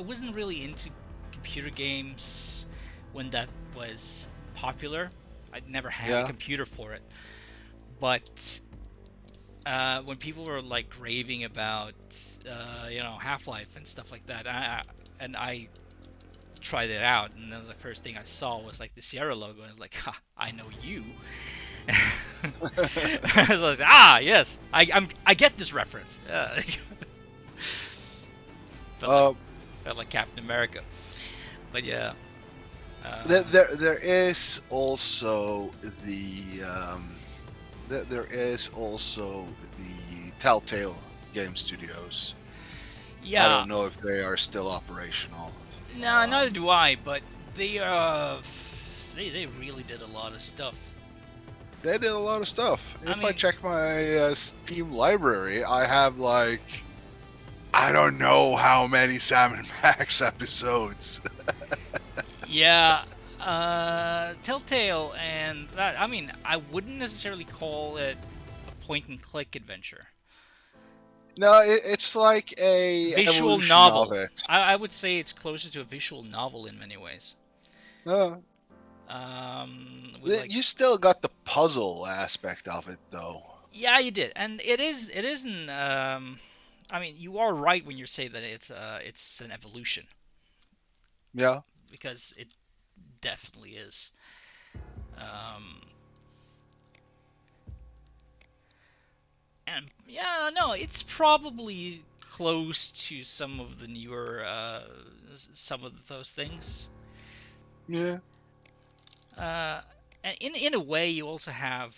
wasn't really into computer games when that was popular. I never had a Yeah. computer for it, but when people were like raving about Half-Life and stuff like that, I tried it out, and then the first thing I saw was like the Sierra logo, and I was like, ha, I know you. I was like, yes, I get this reference. felt like Uh, felt like Captain America, but yeah. there is also there is also the Telltale game studios. I Yeah, don't know if they are still operational. no, neither do I, but they they really did a lot of stuff. They did a lot of stuff. I If I mean, check my Steam library, I have like I don't know how many Sam and Max episodes. yeah, Telltale and that. I mean, I wouldn't necessarily call it a point-and-click adventure. No, it's like a Visual evolution of novel. it. I would say it's closer to a visual novel in many ways. Uh, With like, you still got the puzzle aspect of it, though. yeah, you did, and it isn't. I mean, you are right when you say that it's an evolution Yeah. because it definitely is. Um, and yeah, no, it's probably close to some of the newer some of those things. Yeah. Uh, and in a way, you also have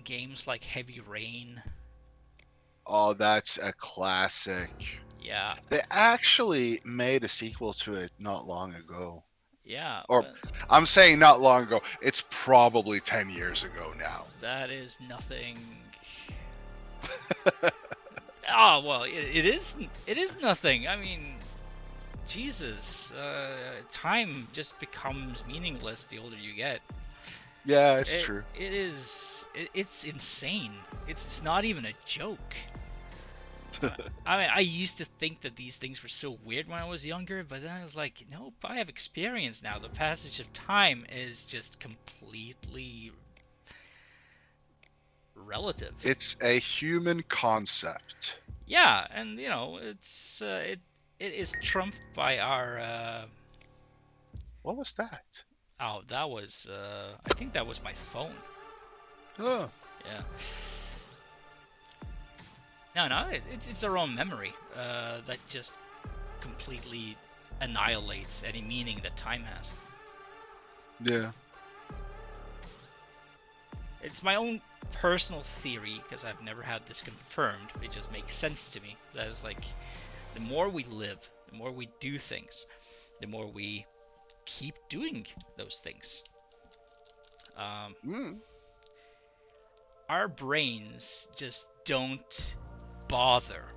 games like Heavy Rain. Oh, that's a classic. Yeah, They actually made a sequel to it not long ago. yeah, Or but I'm saying not long ago. It's probably 10 years ago now. that is nothing. Oh well, it is nothing. I mean, Jesus, time just becomes meaningless the older you get. Yeah, it's true. It's insane. It's not even a joke. I mean, I used to think that these things were so weird when I was younger, but then I was like, nope, I have experience now. The passage of time is just completely relative. It's a human concept. Yeah, and it is trumped by our What was that? oh, that was I think that was my phone. Oh, Yeah. No, it's our own memory that just completely annihilates any meaning that time has. yeah. It's my own personal theory because I've never had this confirmed. It just makes sense to me. That is like the more we live, the more we do things, the more we keep doing those things. Mm. Our brains just don't bother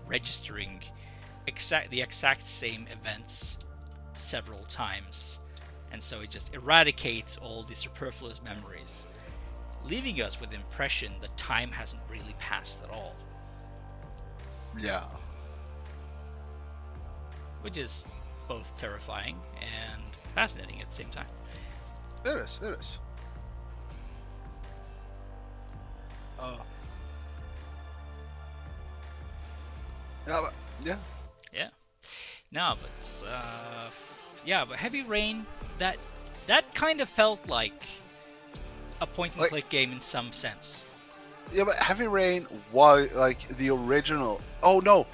registering the exact same events several times, and so it just eradicates all the superfluous memories, leaving us with the impression that time hasn't really passed at all, Yeah. which is both terrifying and fascinating at the same time. It is. It is. Yeah, but, yeah. Yeah. No, but yeah, but Heavy Rain, that kind of felt like a point and Like, click game in some sense. yeah, but Heavy Rain was like the original. Oh no!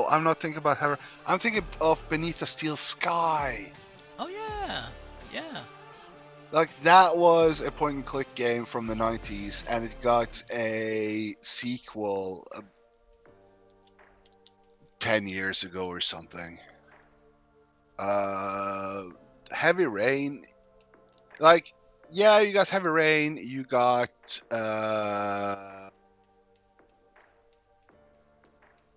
I'm not thinking about Heavy. I'm thinking of Beneath the Steel Sky. Oh yeah, yeah, Like that was a point and click game from the 90s, and it got a sequel 10 years ago or something. Heavy Rain, like, yeah, you got Heavy Rain, you got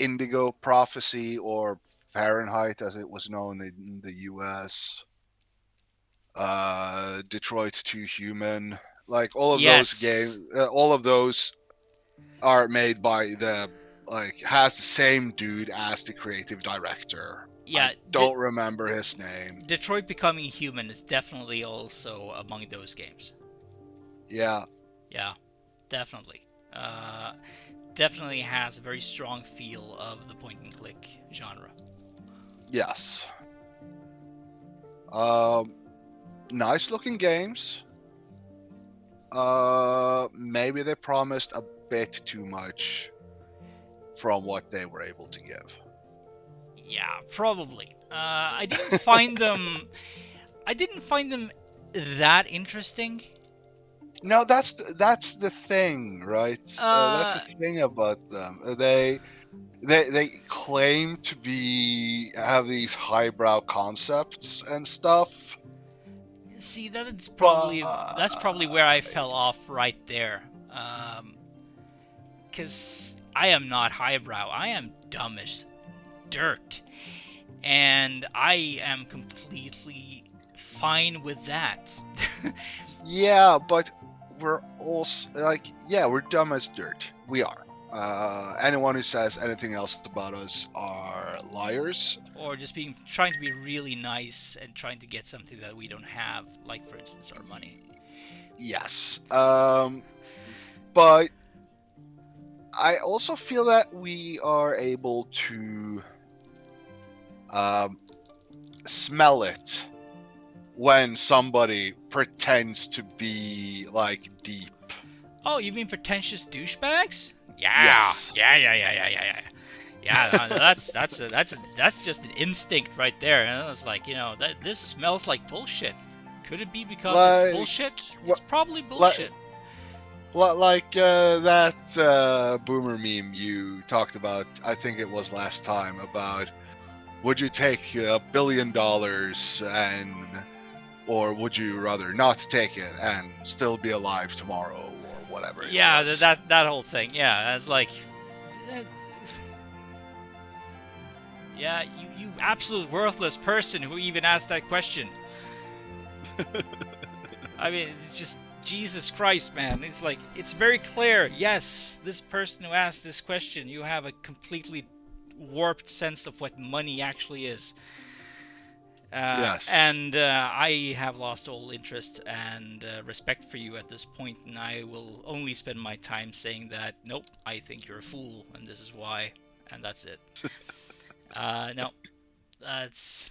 Indigo Prophecy, or Fahrenheit as it was known in the US. Detroit 2 Human. Like all of those Yes. games, all of those are made by has the same dude as the creative director. I Yeah, don't remember his name. Detroit Becoming Human is definitely also among those games. Yeah. Yeah, definitely. Uh, Definitely has a very strong feel of the point and click genre. Yes. Nice looking games. Maybe they promised a bit too much from what they were able to give. Yeah, probably. I didn't find them. I didn't find them that interesting. No, that's the thing, right? That's the Uh, thing about them. They claim to have these highbrow concepts and stuff, See, but that's probably where I fell off right there. Because I am not highbrow. I am dumb as dirt, and I am completely fine with that. yeah, but we're also we're dumb as dirt. We are. Anyone who says anything else about us are liars. Or just trying to be really nice and trying to get something that we don't have, like for instance our money. Yes. But I also feel that we are able to um, smell it when somebody pretends to be like deep. Oh, you mean pretentious douchebags? Yeah, Yes. yeah, yeah, yeah, yeah, yeah, yeah. Yeah, no, that's just an instinct right there. And it's like, that this smells like bullshit. Could it be because it's Like bullshit? It's what? probably Like bullshit. that boomer meme you talked about. I think it was last time about would you take $1 billion or would you rather not take it and still be alive tomorrow or whatever it Yeah, was. that whole thing. Yeah, it's like, eh, yeah, you absolute worthless person who even asked that question. I mean, it's just Jesus Christ, man. It's like it's very clear. Yes, this person who asked this question, you have a completely warped sense of what money actually is. Yes. And I have lost all interest and respect for you at this point, and I will only spend my time saying that, nope, I think you're a fool, and this is why, and that's it. No, that's.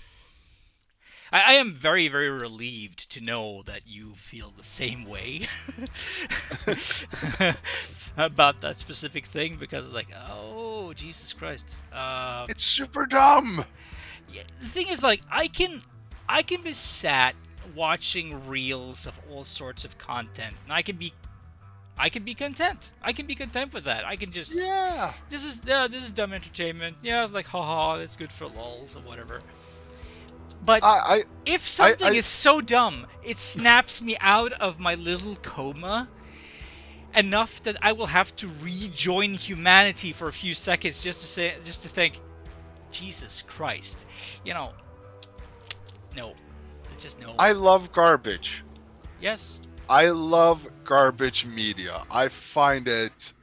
I am very, very relieved to know that you feel the same way about that specific thing, because, like, oh, Jesus Christ. It's super dumb. Yeah, the thing is, like, I can be sat watching reels of all sorts of content, and I can be content. I can be content with that. I can just Yeah. this is dumb entertainment. Yeah, I was like, haha, that's good for lols or whatever. But I if I something I is so dumb, it snaps me out of my little coma enough that I will have to rejoin humanity for a few seconds just to think, Jesus Christ, you know, no, it's just no. I love garbage. Yes, I love garbage media. I find it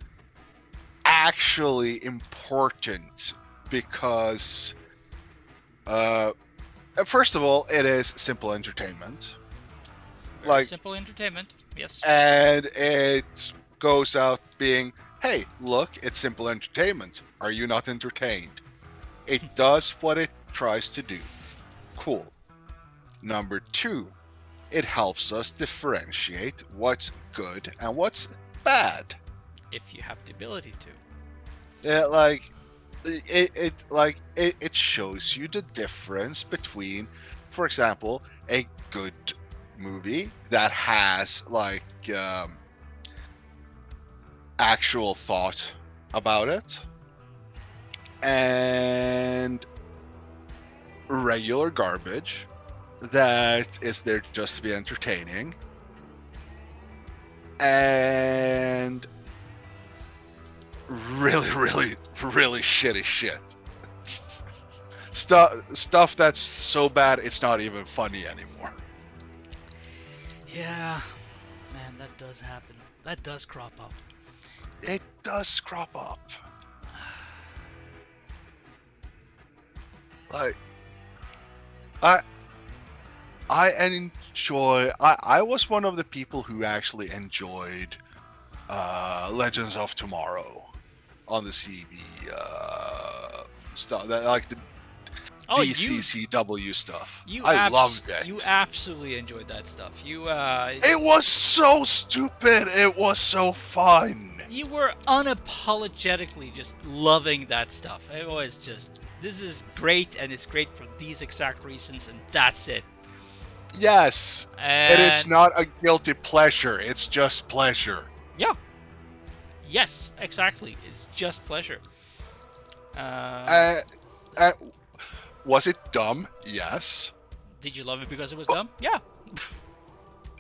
actually important because first of all, it is simple entertainment. very Like, simple entertainment. Yes. and it goes out being, hey, look, it's simple entertainment. Are you not entertained? It does what it tries to do. Cool. Number two, it helps us differentiate what's good and what's bad. If you have the ability to. Yeah, like it shows you the difference between, for example, a good movie that has actual thought about it and regular garbage that is there just to be entertaining and really really shitty shit. Stuff that's so bad it's not even funny anymore. Yeah, man, that does happen. That does crop up. It does crop up. Like, I enjoy. I was one of the people who actually enjoyed Legends of Tomorrow on the CB stuff. That, like the Oh, DCCW stuff. you I loved it. you absolutely enjoyed that stuff. It was so stupid. It was so fun. You were unapologetically just loving that stuff. It was just, this is great, and it's great for these exact reasons, and that's it. Yes, it is And not a guilty pleasure. It's just pleasure. yeah, yes, exactly. It's just pleasure. Uh, was it dumb? Yes. Did you love it because it was dumb? Yeah.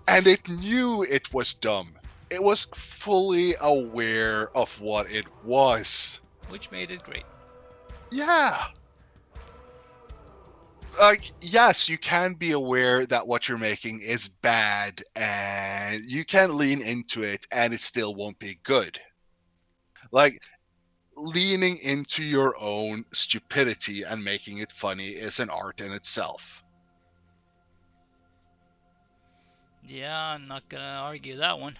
And it knew it was dumb. It was fully aware of what it was. Which made it great. Yeah. Like, yes, you can be aware that what you're making is bad, and you can lean into it, and it still won't be good. Like, leaning into your own stupidity and making it funny is an art in itself. Yeah, I'm not gonna argue that one.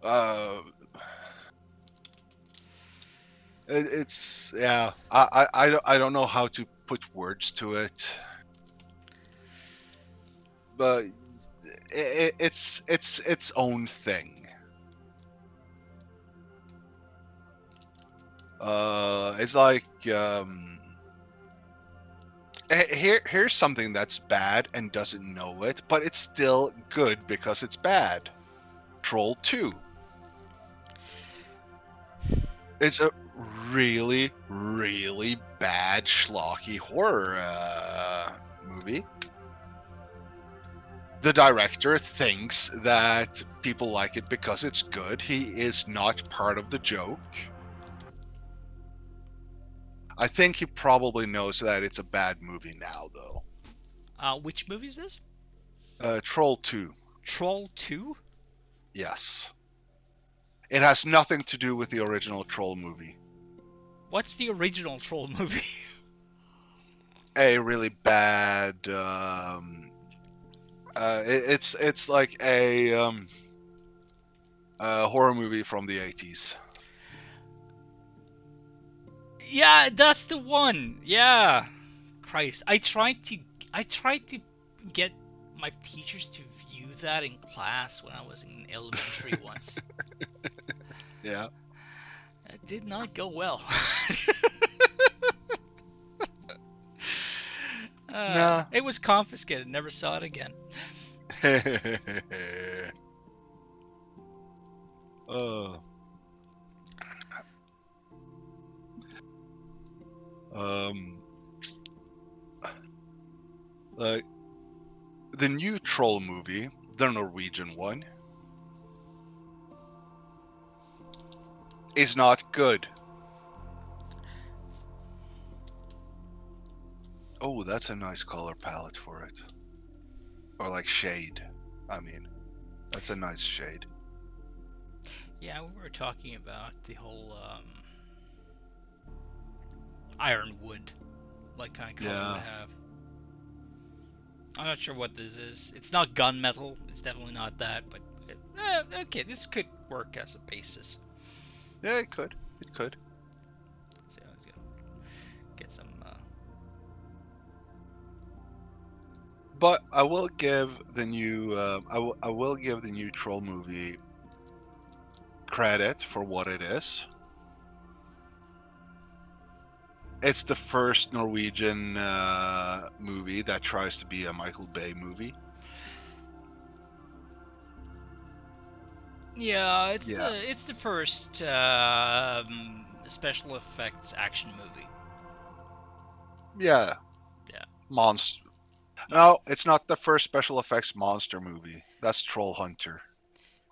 Uh, it's yeah. I don't know how to put words to it, but it's its own thing. It's like here's something that's bad and doesn't know it, but it's still good because it's bad. Troll 2. It's a really, really bad schlocky horror movie. The director thinks that people like it because it's good. He is not part of the joke. I think he probably knows that it's a bad movie now, though. Which movie is this? Troll 2. Troll 2? Yes. It has nothing to do with the original Troll movie. What's the original Troll movie? A really bad. It's like a horror movie from the 80s. Yeah, that's the one. Yeah. Christ, I tried to get my teachers to view that in class when I was in elementary once. Yeah. It did not go well. Nah. It was confiscated. Never saw it again. uh, um, like the new Troll movie, the Norwegian one, is not good. Oh, that's a nice color palette for it. Or like shade. I mean, that's a nice shade. Yeah, we were talking about the whole ironwood, like kind of color Yeah. would have. I'm not sure what this is. It's not gunmetal. It's definitely not that. But okay, this could work as a basis. Yeah, it could. It could. So let's get some. But I will give the new I will give the new Troll movie credit for what it is. It's the first Norwegian movie that tries to be a Michael Bay movie. Yeah, Yeah. it's the first special effects action movie. Yeah. Yeah. Monster. No, it's not the first special effects monster movie. That's Troll Hunter,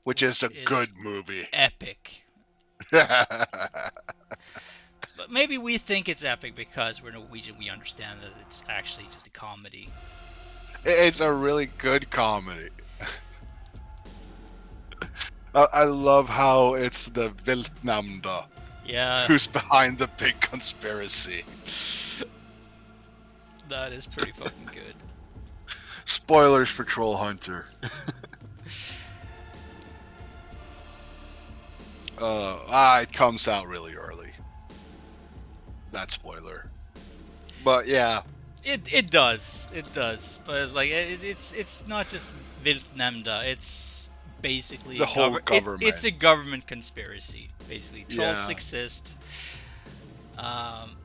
which is Which a is good movie. epic. But maybe we think it's epic because we're Norwegian. We understand that it's actually just a comedy. It's a really good comedy. I love how it's the Viltnamda Yeah, who's behind the big conspiracy. that is pretty fucking good. Spoilers for Troll Hunter. It comes out really early. That spoiler. But yeah, It does, but it's like it's not just Viltnamda. It's basically the whole it's a government. government conspiracy. Basically, trolls Yeah, exist. Um,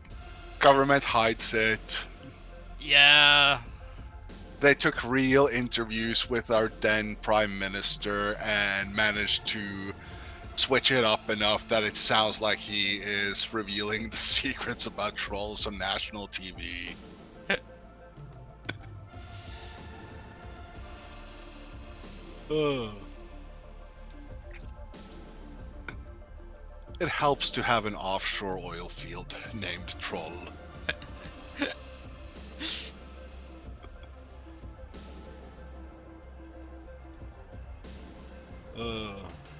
government hides it. yeah, They took real interviews with our then prime minister and managed to switch it up enough that it sounds like he is revealing the secrets about trolls on national TV. Ugh. It helps to have an offshore oil field named Troll.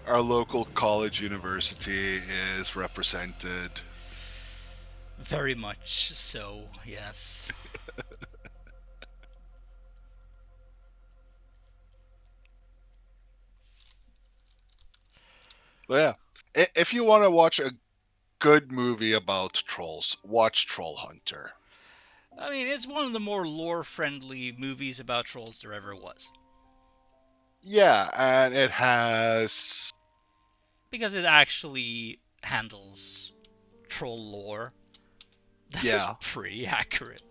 Our local college university is represented. very much so. Yes. But yeah, if you want to watch a good movie about trolls, watch Troll Hunter. I mean, it's one of the more lore-friendly movies about trolls there ever was. Yeah, and it has. Because it actually handles troll lore that is Yeah, pretty accurate.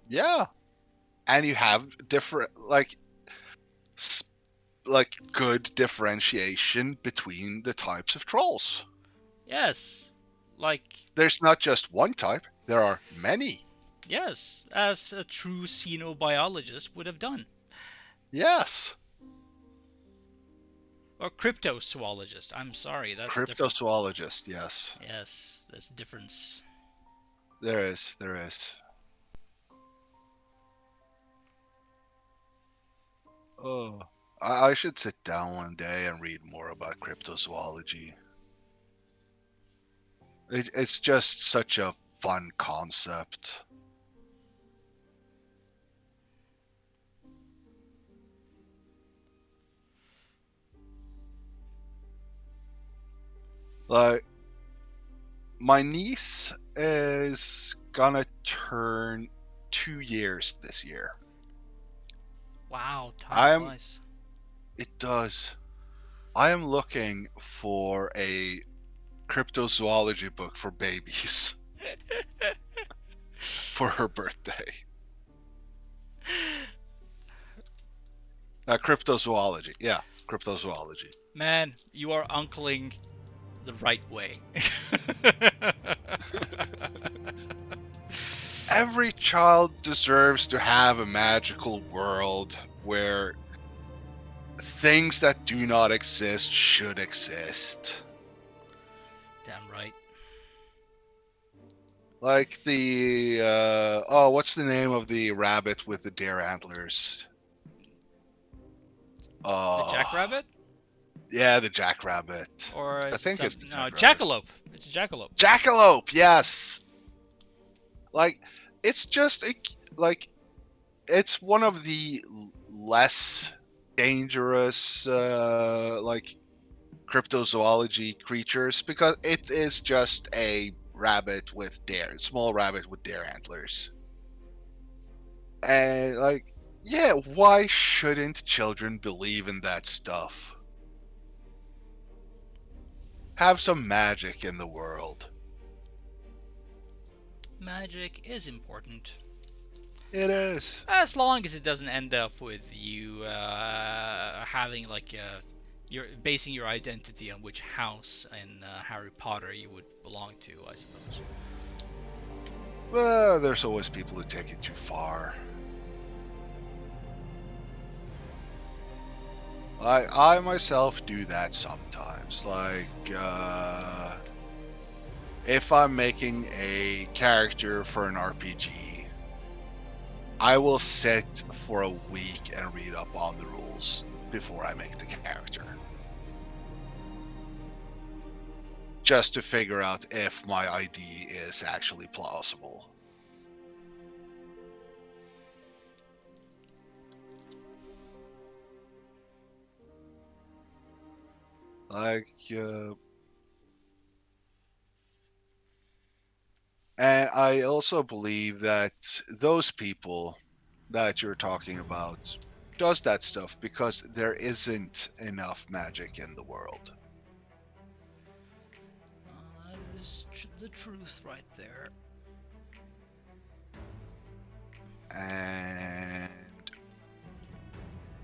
yeah, and you have different like good differentiation between the types of trolls. Yes, like, There's not just one type, there are many. yes, as a true xenobiologist would have done. Yes. Or cryptozoologist. I'm sorry, that's different. Cryptozoologist, yes. Yes, there's a difference. There is, there is. Oh. I should sit down one day and read more about cryptozoology. It's just such a fun concept. Like, my niece is gonna turn 2 years this year. Wow, time I'm. flies. It does. I am looking for a cryptozoology book for babies for her birthday. Cryptozoology. Yeah, cryptozoology. Man, you are uncling the right way. Every child deserves to have a magical world where things that do not exist should exist. Damn right. Like the what's the name of the rabbit with the deer antlers? The Uh, jackrabbit? yeah, the jackrabbit. Or I is it think it's something? the No, jackrabbit. jackalope. It's a jackalope. Jackalope, yes. Like it's just like it's one of the less dangerous like cryptozoology creatures because it is just a rabbit with small rabbit with deer antlers. And like, yeah, why shouldn't children believe in that stuff? Have some magic in the world. Magic is important. It is. As long as it doesn't end up with you having like you're basing your identity on which house in Harry Potter you would belong to, I suppose. Well, there's always people who take it too far. I myself do that sometimes. Like, if I'm making a character for an RPG, I will sit for a week and read up on the rules before I make the character. Just to figure out if my ID is actually plausible. Like, and I also believe that those people that you're talking about does that stuff because there isn't enough magic in the world. That is the truth right there. And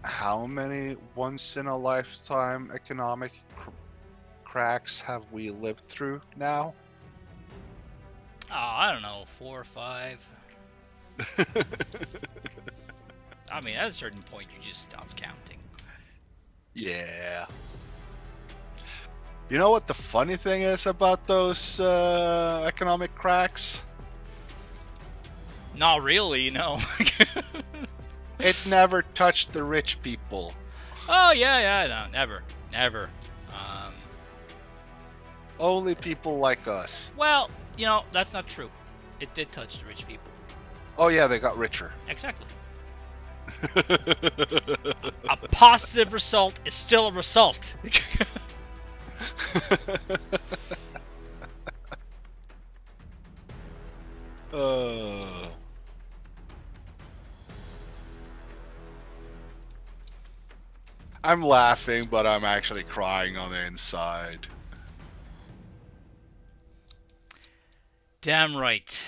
how many once in a lifetime economic cracks have we lived through now? Oh, I don't know, 4 or 5. I mean, at a certain point, you just stop counting. Yeah. You know what the funny thing is about those economic cracks? Not really, no. It never touched the rich people. Oh, yeah, no, never. Only people like us. Well, that's not true. It did touch the rich people. Oh yeah, they got richer. Exactly. A positive result is still a result. I'm laughing, but I'm actually crying on the inside. Damn right.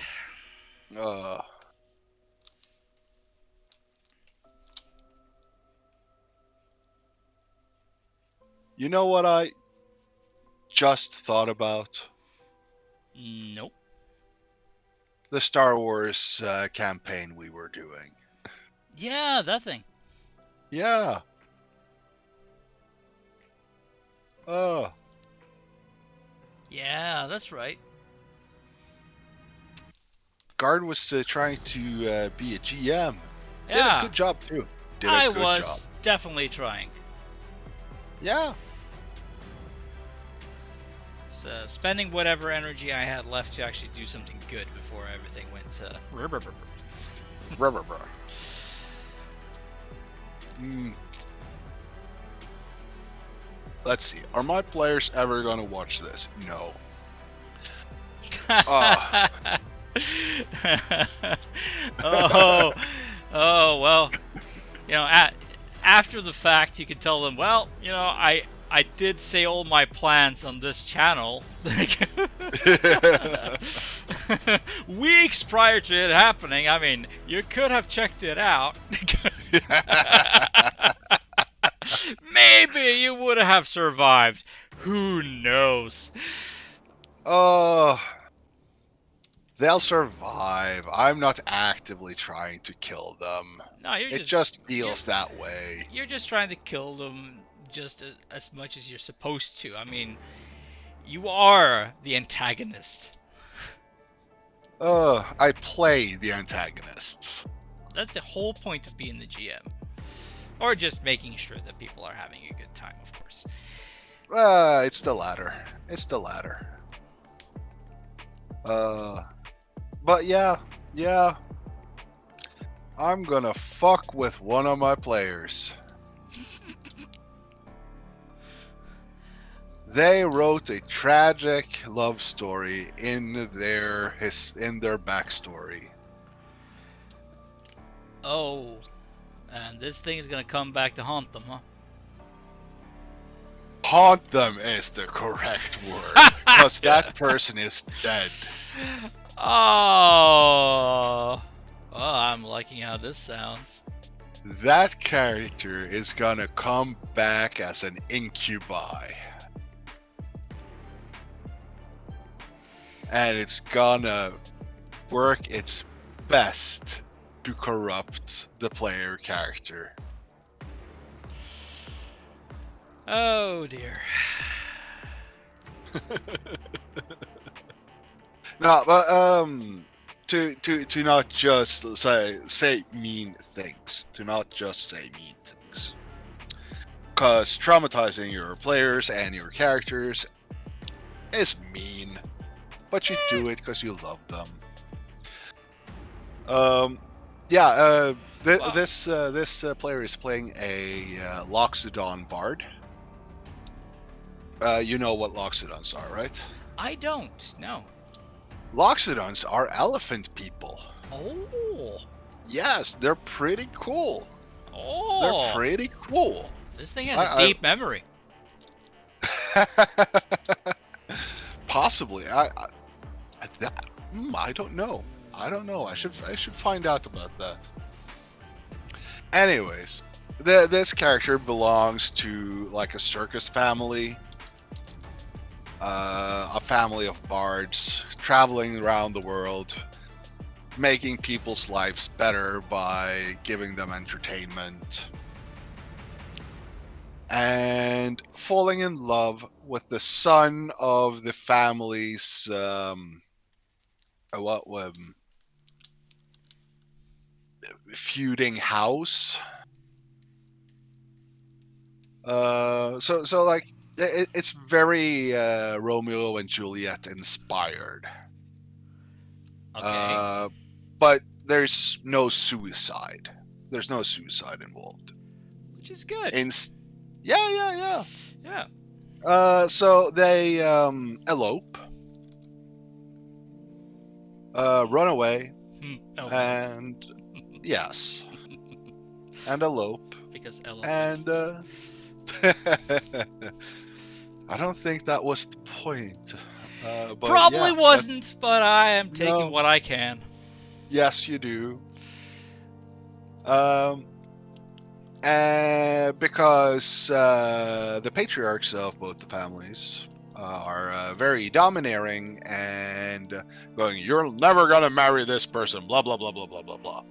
You know what I just thought about? Nope. The Star Wars campaign we were doing. Yeah, that thing. Yeah. Yeah, that's right. Guard was trying to be a GM. Did Yeah. a good job too. I was definitely trying. Yeah. So spending whatever energy I had left to actually do something good before everything went to. Let's see. Are my players ever gonna watch this? No. Oh, well, after the fact, you can tell them, well, I did say all my plans on this channel weeks prior to it happening. I mean, you could have checked it out. Maybe you would have survived. Who knows? Oh. They'll survive. I'm not actively trying to kill them. No, it just feels that way. You're just trying to kill them just as much as you're supposed to. I mean, you are the antagonist. I play the antagonists. That's the whole point of being the GM. Or just making sure that people are having a good time, of course. It's the latter. It's the latter. But yeah. I'm gonna fuck with one of my players. They wrote a tragic love story in their backstory. Oh, and this thing is gonna come back to haunt them, huh? Haunt them is the correct word, because that person is dead. Oh, I'm liking how this sounds. That character is gonna come back as an incubi. And it's gonna work its best to corrupt the player character. Oh dear. No, but to not just say mean things. To not just say mean things. Because traumatizing your players and your characters is mean, but you do it because you love them. Yeah. Wow. This player is playing a Loxodon Bard. You know what Loxodons are, right? I don't. No. Loxodons are elephant people. Oh. Yes, they're pretty cool. They're Oh. pretty cool. This thing has a I, deep memory. I possibly. I don't know. I don't know. I should find out about that. Anyways, this character belongs to like a circus family, a family of bards traveling around the world, making people's lives better by giving them entertainment, and falling in love with the son of the family's what feuding house. So like it's very Romeo and Juliet inspired. Okay. Uh, but there's no suicide. There's no suicide involved. Which is good. In yeah, yeah, yeah. Yeah. So they elope, run away, Elope. and yes, and elope, Because elephant. and I don't think that was the point. But Probably yeah, that wasn't, but I am taking no, what I can. yes, you do. Um, and because the patriarchs of both the families are very domineering and going, "You're never gonna marry this person," blah blah blah blah blah blah blah.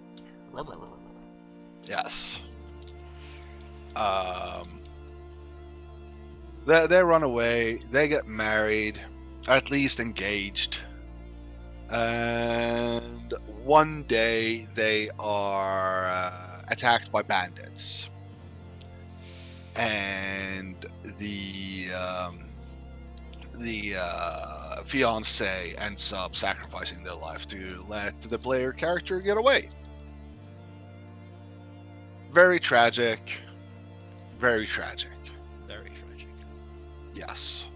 Yes. Um, they run away. They get married, at least engaged. And one day they are attacked by bandits, and the fiance ends up sacrificing their life to let the player character get away. Very tragic. Very tragic. Very tragic. Yes.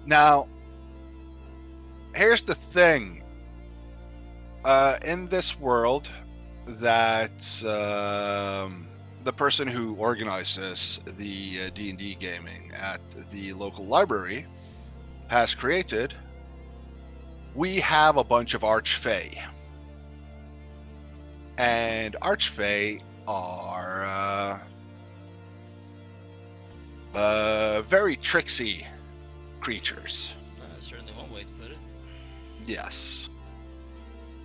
Now, here's the thing. In this world, that the person who organizes the D&D gaming at the local library has created, we have a bunch of archfey. And archfey are very tricksy creatures. That's certainly one way to put it. Yes.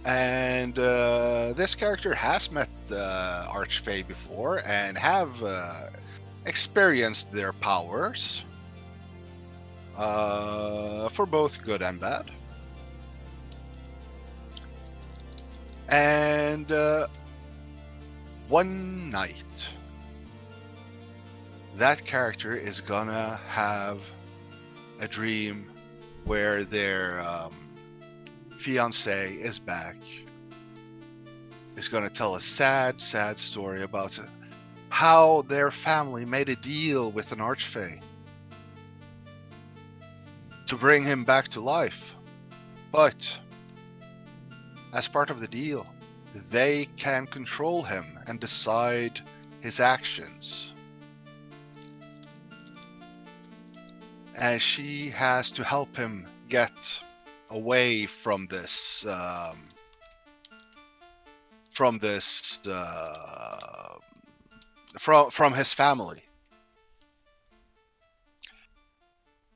And this character has met the Archfey before and have experienced their powers for both good and bad. And one night, that character is gonna have a dream where their fiance is back, is going to tell a sad, sad story about how their family made a deal with an archfey to bring him back to life. But as part of the deal, they can control him and decide his actions. And she has to help him get away from this from his family.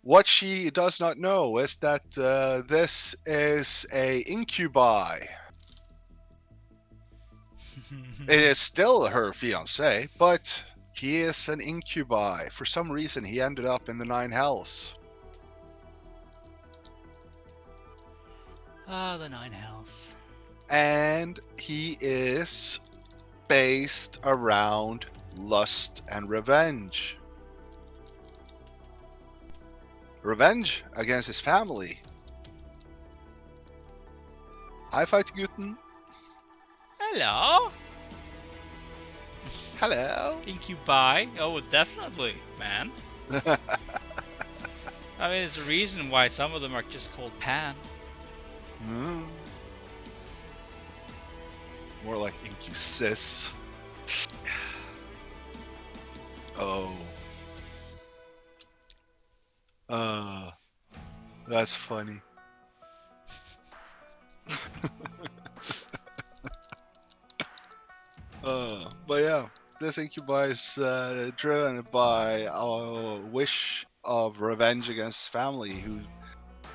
What she does not know is that this is a incubi. It is still her fiance, but he is an incubi. For some reason, he ended up in the Nine Hells. Ah, the Nine Hells. And he is based around lust and revenge. Revenge against his family. Hi, Fight Guten. Hello. Hello. Incubi. Oh, definitely, man. I mean, there's a reason why some of them are just called Pan. Mm. More like Incusis. Oh. That's funny. But yeah, this Incubi is driven by a wish of revenge against his family, who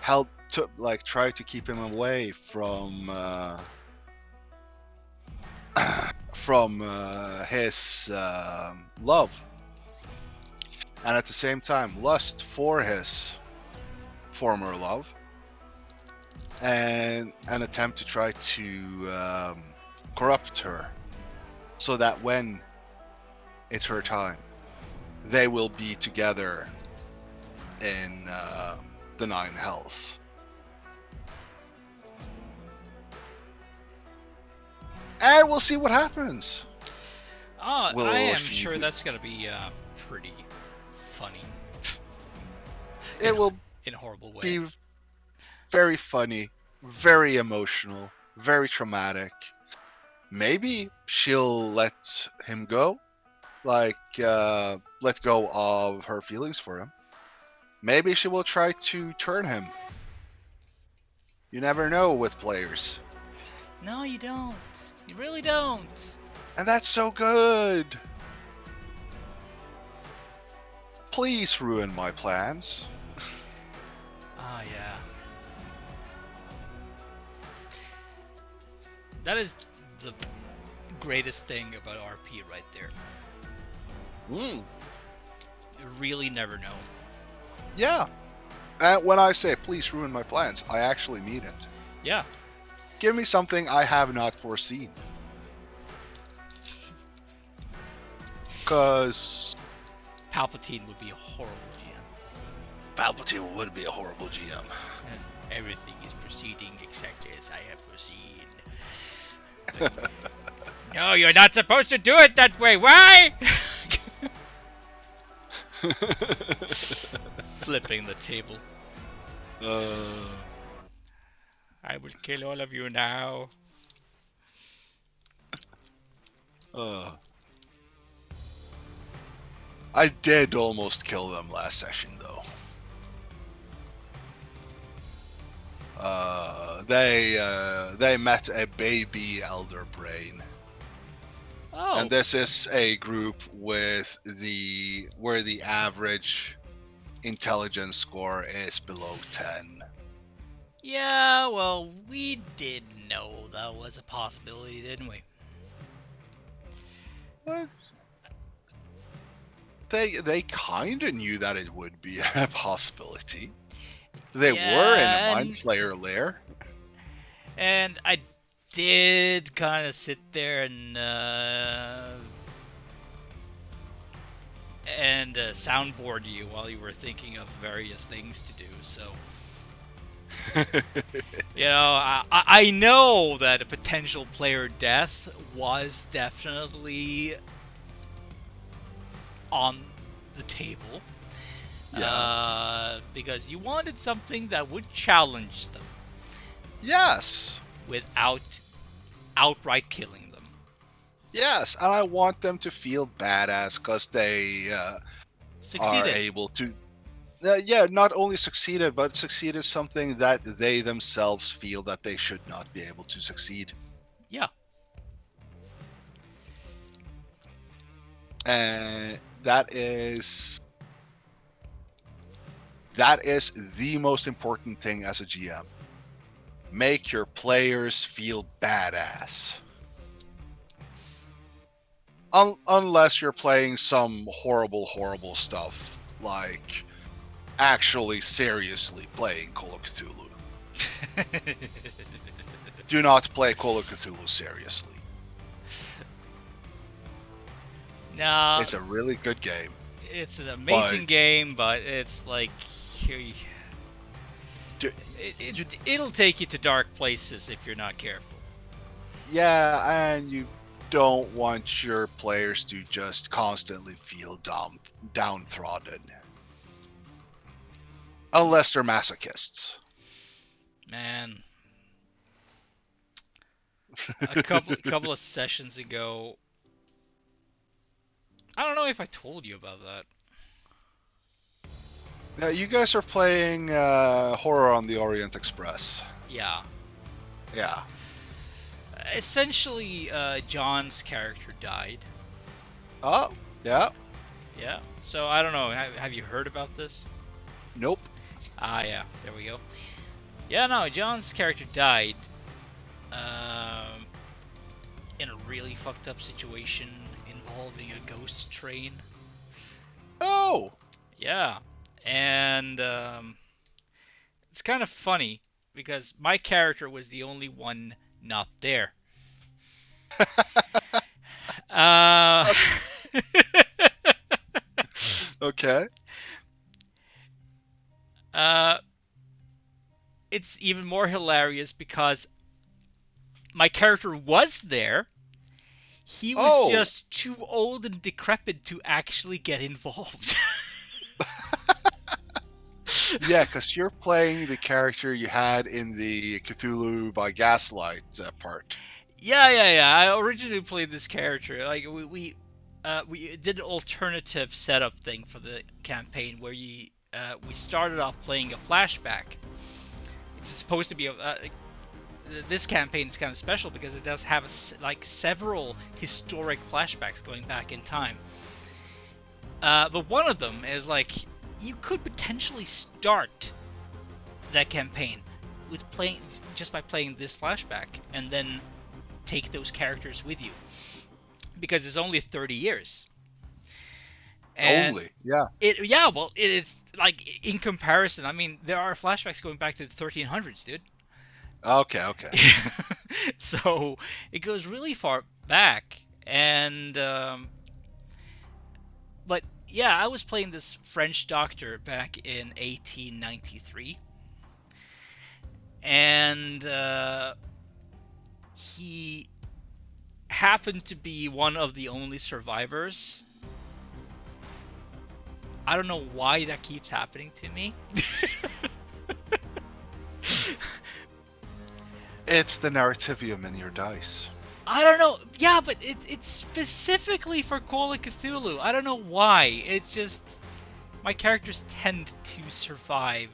helped to try to keep him away from his love, and at the same time lust for his former love, and an attempt to try to corrupt her, so that when it's her time, they will be together in the Nine Hells. And we'll see what happens. Oh, Will I am she sure be- that's gonna be pretty funny. It will in a horrible way. be very funny, very emotional, very traumatic. Maybe she'll let him go, let go of her feelings for him. Maybe she will try to turn him. You never know with players. No, you don't. You really don't. And that's so good. Please ruin my plans. Ah, yeah. That is the greatest thing about RP right there. Mm. You really never know. Yeah. And when I say please ruin my plans, I actually mean it. Yeah. Give me something I have not foreseen. Because Palpatine would be a horrible GM. Palpatine would be a horrible GM. As everything is proceeding exactly as I have foreseen. Like, no, you're not supposed to do it that way. Why? Flipping the table. I will kill all of you now. I did almost kill them last session, though. They met a baby elder brain. Oh. And this is a group where the average intelligence score is below 10. Yeah, well, we did know that was a possibility, didn't we? What? They kind of knew that it would be a possibility. They were in a Mind Flayer lair. And I did kind of sit there and soundboard you while you were thinking of various things to do. So, you know, I know that a potential player death was definitely on the table. Yeah. Because you wanted something that would challenge them. Yes. Without outright killing them. Yes, and I want them to feel badass because they are able to. Not only succeeded, but succeeded something that they themselves feel that they should not be able to succeed. Yeah. And that is the most important thing as a GM. Make your players feel badass. Unless you're playing some horrible stuff, like actually seriously playing Call of Chtulhu. Do not play Call of Chtulhu seriously. No, It's a really good game. it's an amazing game, but it's like it'll take you to dark places if you're not careful. Yeah, and you don't want your players to just constantly feel downtrodden. Unless they're masochists. Man, a couple of sessions ago, I don't know if I told you about that. Now, you guys are playing Horror on the Orient Express. Yeah. Yeah. Essentially, John's character died. Oh, yeah. Yeah. So I don't know. Have you heard about this? Nope. Ah, yeah. There we go. Yeah, no. John's character died. In a really fucked up situation involving a ghost train. Oh. Yeah. And it's kind of funny because my character was the only one not there. Uh, Okay. It's even more hilarious because my character was there. He was just too old and decrepit to actually get involved. Yeah, because you're playing the character you had in the Cthulhu by Gaslight part. Yeah. I originally played this character. Like we did an alternative setup thing for the campaign where we started off playing a flashback. It's supposed to be this campaign is kind of special because it does have several historic flashbacks going back in time. But one of them is like you could potentially start that campaign with just by playing this flashback and then take those characters with you because it's only 30 years. And only, yeah. It's like in comparison. I mean, there are flashbacks going back to the 1300s, dude. Okay. So it goes really far back, and but yeah, I was playing this French doctor back in 1893, and he happened to be one of the only survivors. I don't know why that keeps happening to me. It's the narrativium in your dice. I don't know. Yeah, but it's specifically for Call of Chtulhu. I don't know why. It's just my characters tend to survive.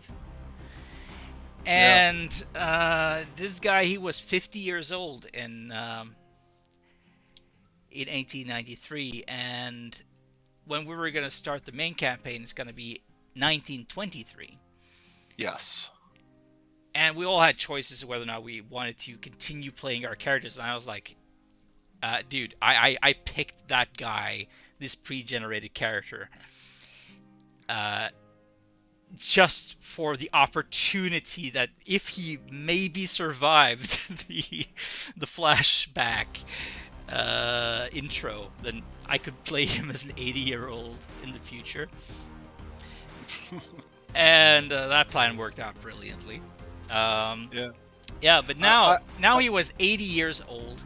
And this guy, he was 50 years old in 1893, and when we were going to start the main campaign, it's going to be 1923. Yes. And we all had choices of whether or not we wanted to continue playing our characters. And I was like, dude, I picked that guy, this pre-generated character, just for the opportunity that if he maybe survived the flashback intro, then I could play him as an 80-year-old in the future. And that plan worked out brilliantly. Yeah, but now he was 80 years old.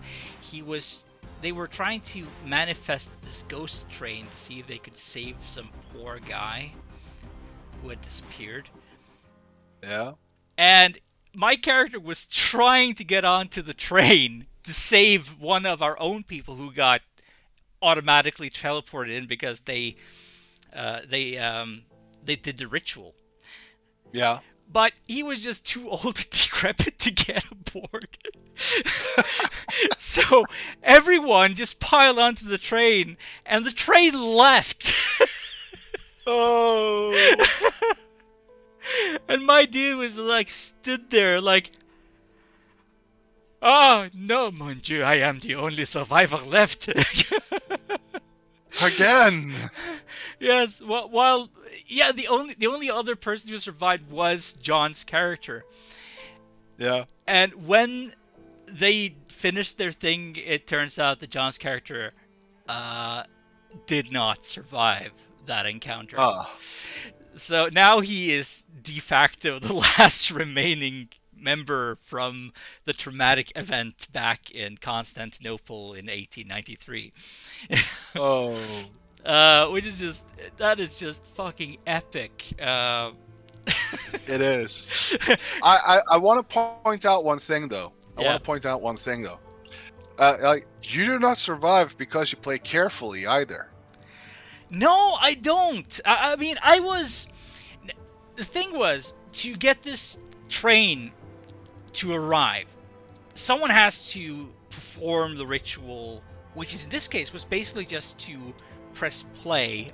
They were trying to manifest this ghost train to see if they could save some poor guy who had disappeared. Yeah. And my character was trying to get onto the train to save one of our own people who got automatically teleported in because they did the ritual. Yeah. But he was just too old and decrepit to get aboard. So everyone just piled onto the train, and the train left. Oh. And my dude was like stood there like, oh no, mon Dieu, I am the only survivor left. Again. Yes, the only other person who survived was John's character. Yeah. And when they finished their thing, it turns out that John's character did not survive that encounter. Ah. So now he is de facto the last remaining member from the traumatic event back in Constantinople in 1893. Oh. Which is just fucking epic. It is. I want to point out one thing though. Yeah. You do not survive because you play carefully either. No, I don't. I mean, the thing was, to get this train to arrive, someone has to perform the ritual, which is in this case was basically just to press play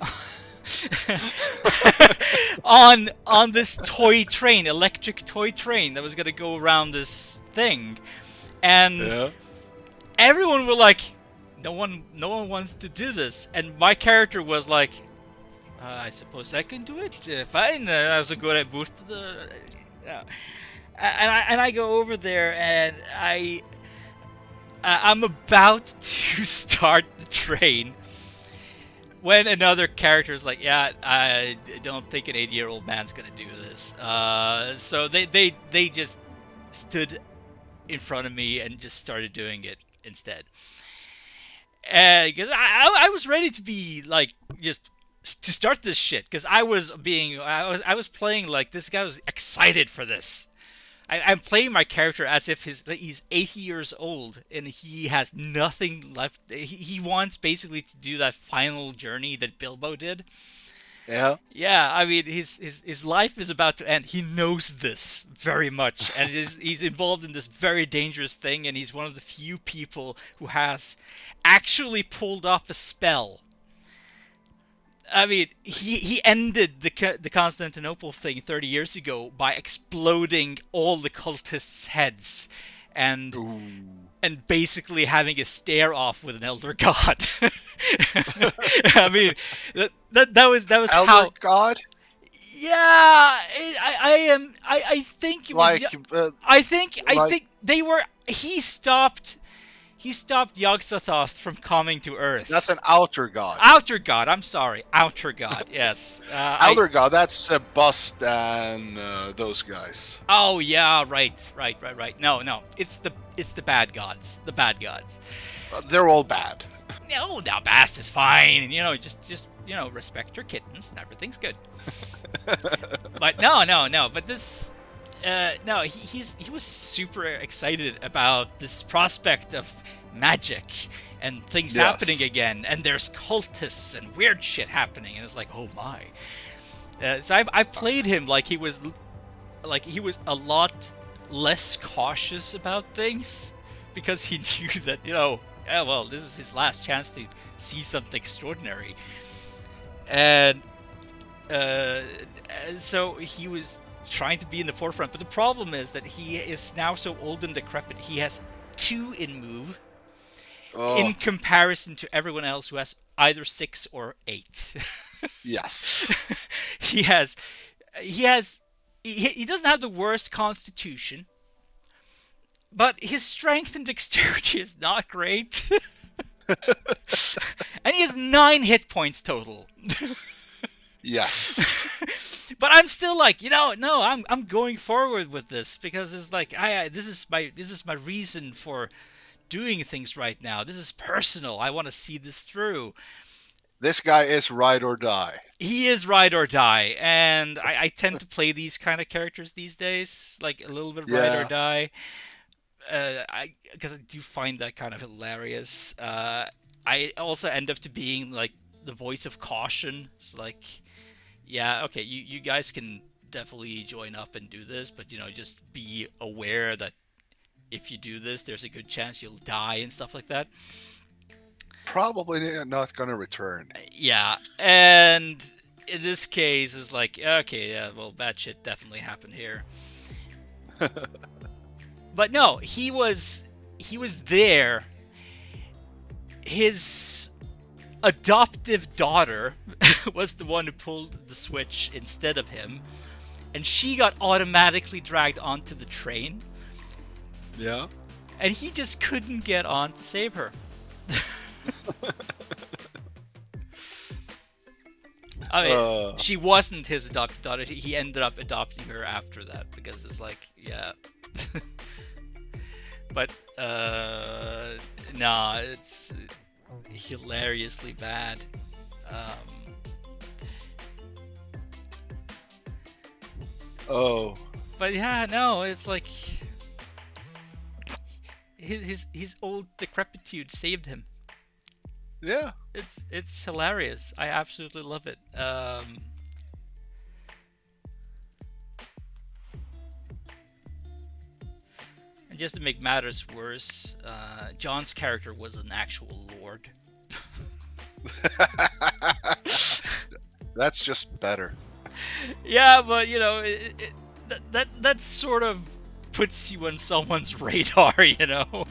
on this toy train, electric toy train that was gonna go around this thing, and everyone were like, no one wants to do this, and my character was like, I suppose I can do it. Fine. I was good at both the. And I go over there and I'm about to start the train when another character is like, yeah, I don't think an 80-year-old man's gonna do this. So they just stood in front of me and just started doing it instead. Because I was ready to be like just to start this shit, because I was playing like this guy was excited for this. I'm playing my character as if he's 80 years old and he has nothing left. He wants basically to do that final journey that Bilbo did. Yeah. Yeah, I mean his life is about to end. He knows this very much, and he's involved in this very dangerous thing, and he's one of the few people who has actually pulled off a spell. I mean, he ended the Constantinople thing 30 years ago by exploding all the cultists' heads, and basically having a stare off with an elder god. I mean, that was elder how. God. Yeah, I think it was. I think they were. He stopped Yog-Sothoth from coming to Earth. That's an outer god. Outer god. I'm sorry, outer god. Yes. Outer god. That's Bust and those guys. Oh yeah, right. No. It's the bad gods. The bad gods. They're all bad. No, now Bast is fine. Just respect your kittens and everything's good. But no. But this. No, he was super excited about this prospect of magic and things happening again, and there's cultists and weird shit happening, and it's like, oh my. So I played him like he was a lot less cautious about things, because he knew that this is his last chance to see something extraordinary, and so he was trying to be in the forefront. But the problem is that he is now so old and decrepit. He has 2 in move in comparison to everyone else who has either 6 or 8. Yes. He doesn't have the worst constitution, but his strength and dexterity is not great. And he has 9 hit points total. Yes. But I'm still like, no, I'm going forward with this, because it's like this is my reason for doing things right now. This is personal. I want to see this through. This guy is ride or die. He is ride or die, and I tend to play these kind of characters these days, like a little bit ride or die. Because I do find that kind of hilarious. I also end up to being like the voice of caution. It's like, yeah, okay, you guys can definitely join up and do this, but just be aware that if you do this, there's a good chance you'll die and stuff like that. Probably not gonna return. Yeah, and in this case, it's like, okay, yeah, well, bad shit definitely happened here. But no, he was there. His adoptive daughter was the one who pulled the switch instead of him, and she got automatically dragged onto the train. Yeah. And he just couldn't get on to save her. I mean, she wasn't his adopted daughter. He ended up adopting her after that because it's like, yeah. But nah, it's hilariously bad. But yeah, no, it's like his old decrepitude saved him. Yeah. It's hilarious. I absolutely love it. And just to make matters worse, John's character was an actual lord. That's just better. Yeah, but you know, that sort of puts you on someone's radar, you know.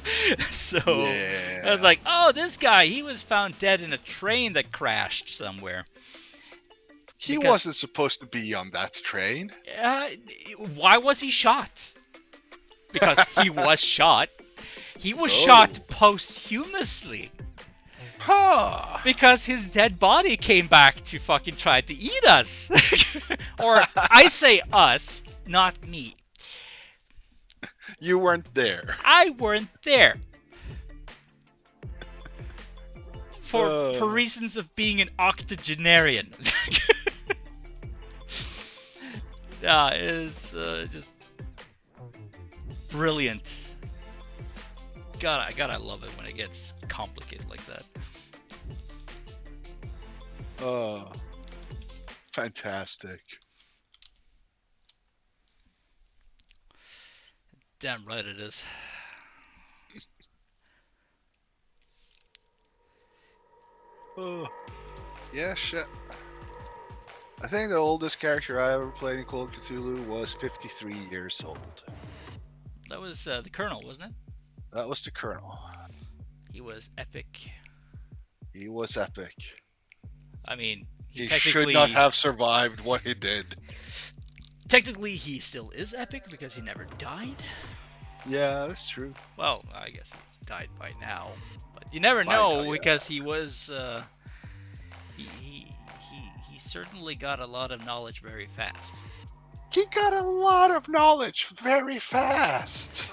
So Yeah. I was like, oh, this guy, he was found dead in a train that crashed somewhere. He wasn't supposed to be on that train. Why was he shot? Because he was shot. He was shot posthumously. Huh. Because his dead body came back to fucking try to eat us. Or I say us, not me. You weren't there. I weren't there. For reasons of being an octogenarian. Yeah, it's just brilliant. God, I love it when it gets complicated like that. Oh, fantastic. Damn right it is. Oh, yeah, shit. I think the oldest character I ever played in Call of Chtulhu was 53 years old. That was the Colonel, wasn't it? That was the Colonel. He was epic. He was epic. I mean, he should not have survived what he did. Technically, he still is epic because he never died. Yeah, that's true. Well, I guess he's died by now, but you never know because he was he certainly got a lot of knowledge very fast. He got a lot of knowledge very fast.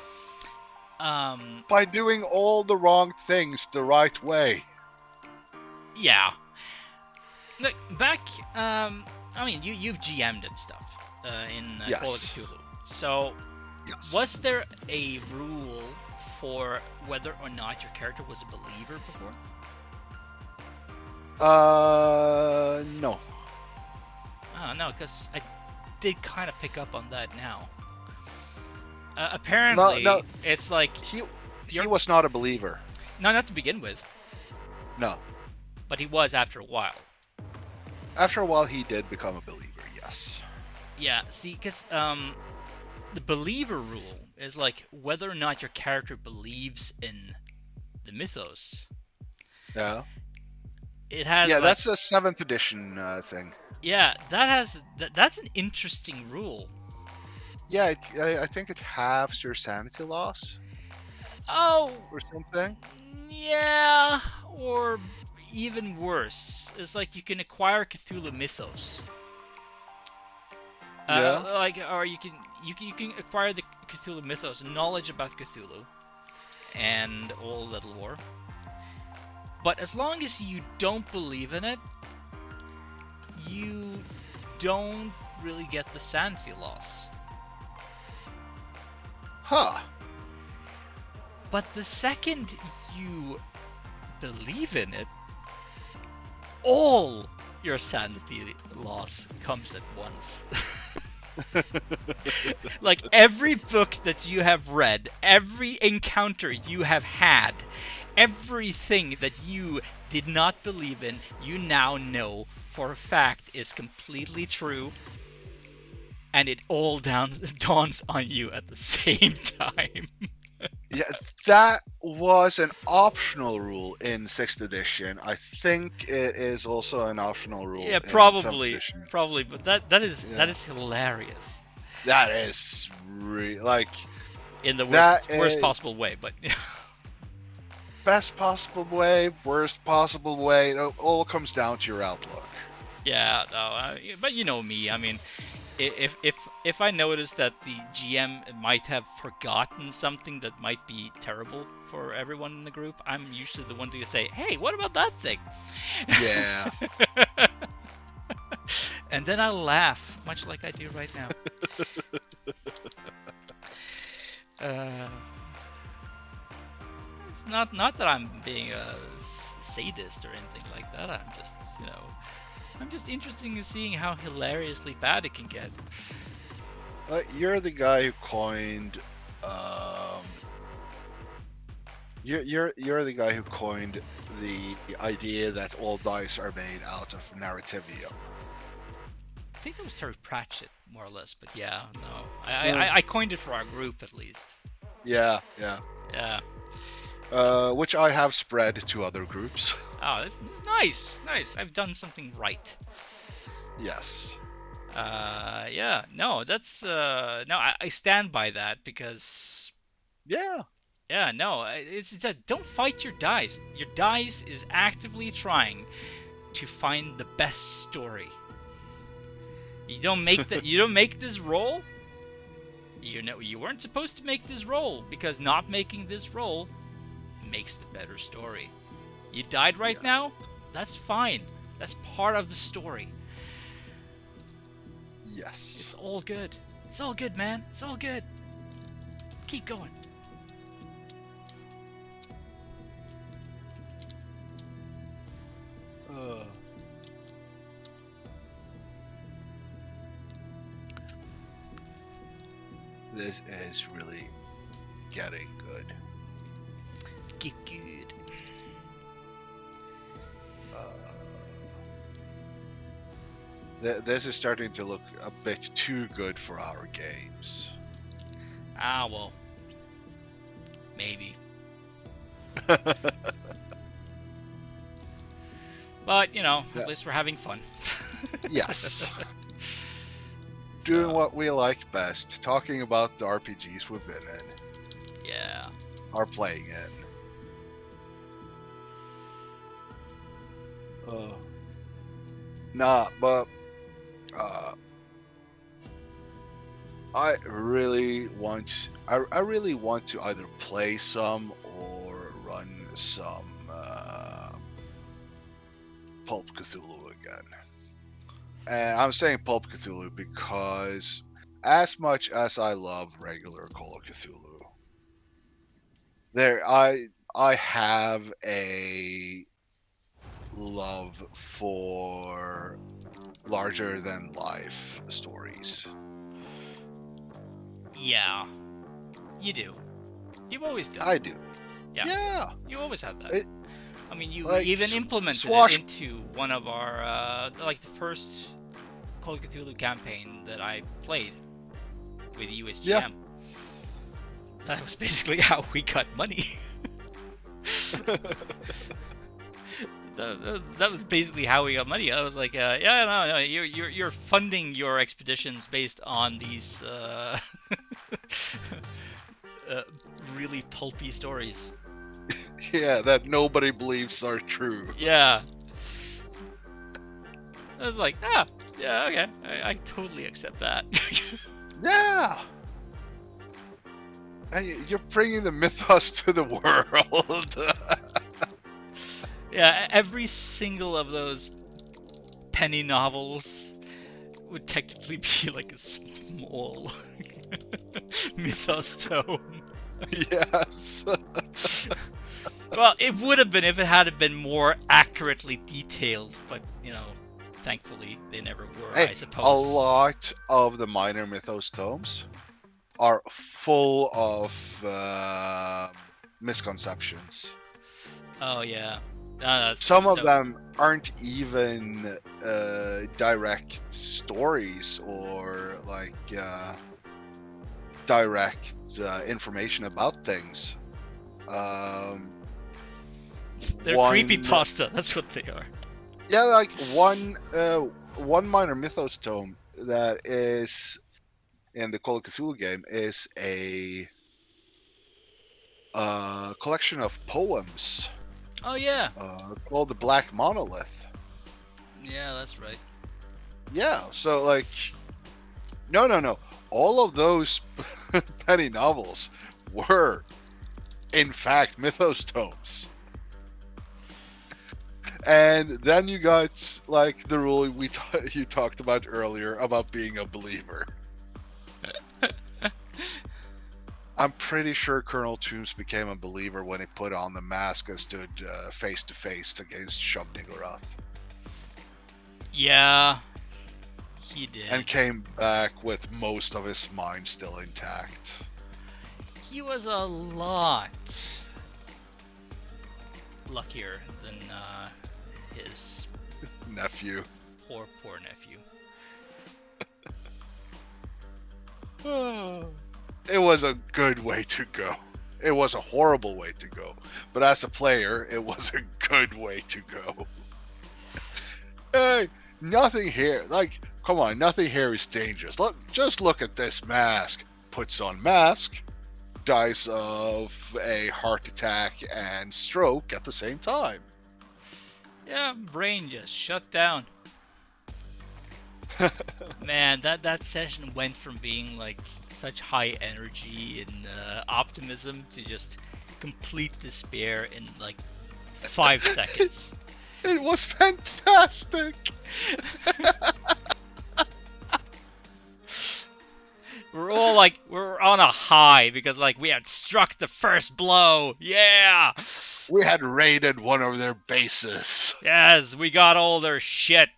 By doing all the wrong things the right way. Yeah. Look, back, I mean, you've GM'd and stuff in Call of Chtulhu. So, was there a rule for whether or not your character was a believer before? No. Oh, no, because I did kind of pick up on that now. Apparently, no, it's like... He was not a believer. No, not to begin with. No. But he was after a while. After a while, he did become a believer, yes. Yeah, see, because the believer rule is like whether or not your character believes in the mythos. Yeah. It has. Yeah, like, that's a 7th edition thing. Yeah, that's an interesting rule. Yeah, I think it halves your sanity loss. Oh. Or something. Yeah, or even worse, it's like you can acquire Cthulhu mythos. Yeah. Like, or you can acquire the Cthulhu mythos, knowledge about Cthulhu, and all that lore. But as long as you don't believe in it, you don't really get the sanity loss. Huh. But the second you believe in it, all your sanity loss comes at once. Like every book that you have read, every encounter you have had, everything that you did not believe in, you now know for a fact is completely true, and it all dawns on you at the same time. Yeah, that was an optional rule in 6th edition. I think it is also an optional rule. Yeah, in probably, 7th edition. But that is hilarious. That is like in the That worst is possible way. But best possible way, worst possible way. It all comes down to your outlook. yeah, no, but you know me. I mean, if I notice that the GM might have forgotten something that might be terrible for everyone in the group, I'm usually the one to say, "Hey, what about that thing?" Yeah. And then I'll laugh, much like I do right now. It's not that I'm being a sadist or anything like that. I'm just, I'm just interested in seeing how hilariously bad it can get. You're the guy who coined. You're the guy who coined the idea that all dice are made out of narrativia. I think that was Terry Pratchett, more or less, but yeah, no. Yeah. I coined it for our group, at least. Yeah. Yeah. Which I have spread to other groups. Oh, that's nice. Nice. I've done something right. Yes. Yeah. No, that's... No, I stand by that, because... Yeah. Yeah, no, it's that don't fight your dice. Your dice is actively trying to find the best story. You don't make this roll. You weren't supposed to make this roll, because not making this roll makes the better story. You died right now? That's fine. That's part of the story. Yes. It's all good. It's all good, man. It's all good. Keep going. This is really getting good. Get good. This is starting to look a bit too good for our games. Ah, well. Maybe. But, at least we're having fun. Yes. Doing what we like best. Talking about the RPGs we've been in. Yeah. Are playing in. Nah, but I really want to either play some or run some Pulp Cthulhu again. And I'm saying Pulp Cthulhu because as much as I love regular Call of Cthulhu, I have a love for larger than life stories. Yeah. You do. You've always done. I do. Yeah. Yeah. You always had that. I mean, you like, even implemented it into one of our, the first Call of Cthulhu campaign that I played with you as GM. Yeah. That was basically how we got money. That was basically how we got money. I was like, no, you're funding your expeditions based on these really pulpy stories. Yeah, that nobody believes are true. Yeah. I was like, yeah, okay, I totally accept that. Yeah. Hey, you're bringing the mythos to the world. Yeah, every single of those penny novels would technically be like a small mythos tome. Yes. Well, it would have been if it had been more accurately detailed, but, thankfully they never were, I suppose. A lot of the minor mythos tomes are full of misconceptions. Oh, yeah. Some of them aren't even direct stories or direct information about things. They're creepypasta, that's what they are. Yeah, one minor mythos tome that is in the Call of Cthulhu game is a a collection of poems Oh yeah. called the Black Monolith. Yeah, that's right. Yeah, so like, no. All of those penny novels were, in fact, mythos tomes. And then you got like the rule you talked about earlier about being a believer. I'm pretty sure Colonel Toombs became a believer when he put on the mask and stood face to face against Shub-Niggurath. Yeah, he did. And came back with most of his mind still intact. He was a lot luckier than his Nephew. poor nephew. It was a good way to go. It was a horrible way to go. But as a player, it was a good way to go. Hey, nothing here. Like, come on, nothing here is dangerous. Just look at this mask. Puts on mask, dies of a heart attack and stroke at the same time. Yeah, brain just shut down. Man, that session went from being like such high energy and optimism to just complete despair in like 5 seconds. It was fantastic. We're all like, we're on a high because like we had struck the first blow. Yeah. We had raided one of their bases. Yes, we got all their shit.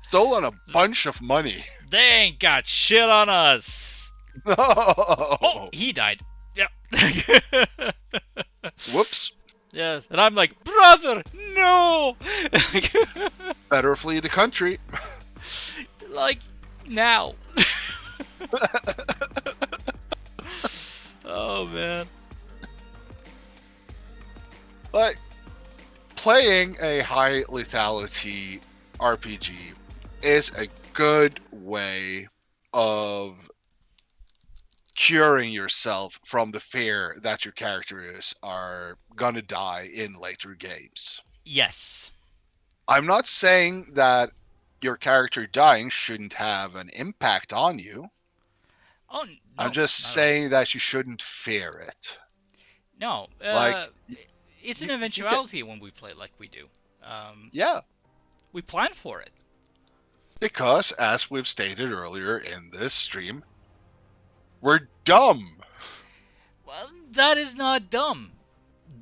Stolen a bunch of money. They ain't got shit on us. No. Oh, he died. Yep. Whoops. Yes, and I'm like, brother, no. Better flee the country. Like, now. Oh, man. Like, playing a high lethality RPG is a good way of curing yourself from the fear that your characters are gonna die in later games. Yes. I'm not saying that your character dying shouldn't have an impact on you. Oh, no. I'm just saying that you shouldn't fear it. No. Like, it's an you eventuality when we play like we do. yeah. We plan for it. Because, as we've stated earlier in this stream, we're dumb. Well, that is not dumb.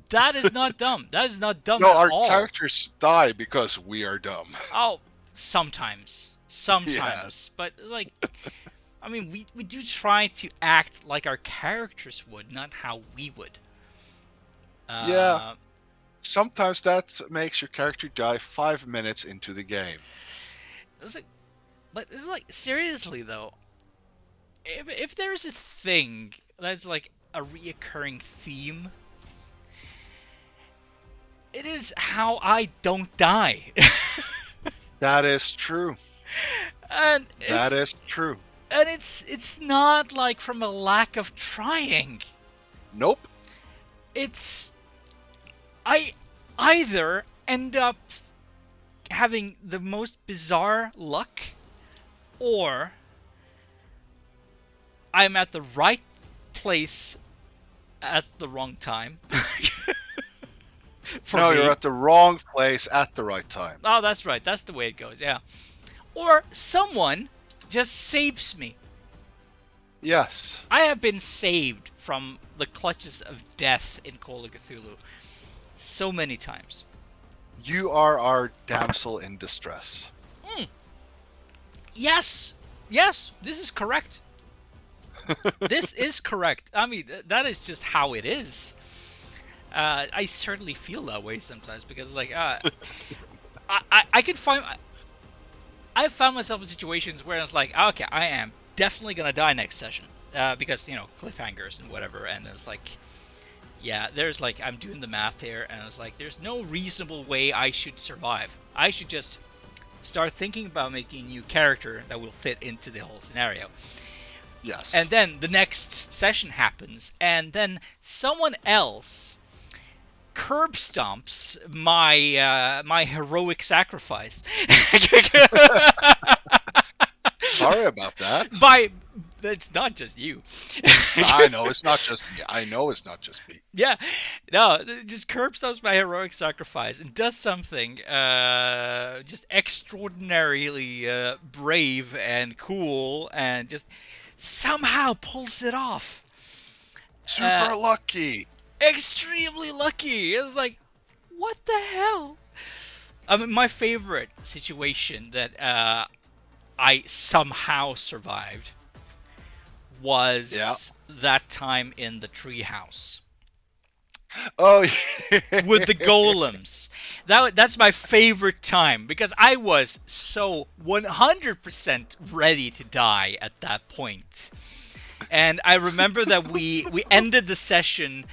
That is not dumb. That is not dumb No, at our all. characters die because we are dumb. Oh, sometimes. Sometimes. Yes. But, like, I mean, we do try to act like our characters would, not how we would. Yeah. Sometimes that makes your character die 5 minutes into the game. But it's like, seriously though, if there's a thing that's like a reoccurring theme, it is how I don't die. That is true. And That is true. And it's not like from a lack of trying. Nope. It's I either end up having the most bizarre luck, or I'm at the right place at the wrong time. No, you're at the wrong place at the right time. Oh, that's right. That's the way it goes, yeah. Or someone just saves me. Yes. I have been saved from the clutches of death in Call of Chtulhu so many times. You are our damsel in distress. Yes. Yes, this is correct. This is correct. I mean, that is just how it is. I certainly feel that way sometimes because, like, I could find... I found myself in situations where I was like, okay, I am definitely gonna die next session. Because, you know, cliffhangers and whatever, and it's like... Yeah, there's like, I'm doing the math here, and it's like, there's no reasonable way I should survive. I should just start thinking about making a new character that will fit into the whole scenario. Yes. And then the next session happens, and then someone else curb stomps my heroic sacrifice. Sorry about that. It's not just you. I know it's not just me. I know it's not just me. Yeah, no, just curb stomps my heroic sacrifice and does something just extraordinarily brave and cool, and just somehow pulls it off. Super lucky. Extremely lucky. It was like, what the hell? I mean, my favorite situation that I somehow survived was that time in the treehouse. Oh, With the golems. That's my favorite time, because I was so 100% ready to die at that point. And I remember that we ended the session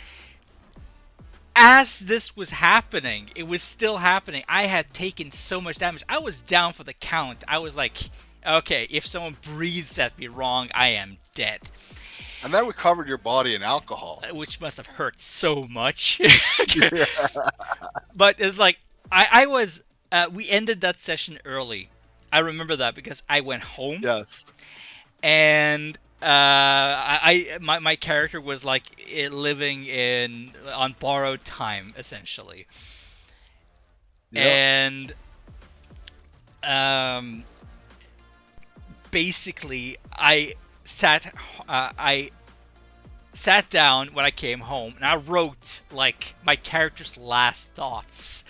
as this was happening. It was still happening. I had taken so much damage. I was down for the count. I was like, okay, if someone breathes at me wrong, I am dead. And then we covered your body in alcohol. Which must have hurt so much. But it's like, I was, we ended that session early. I remember that because I went home. Yes. And my character was like living on borrowed time, essentially. Yep. And basically I sat down when I came home, and I wrote like my character's last thoughts.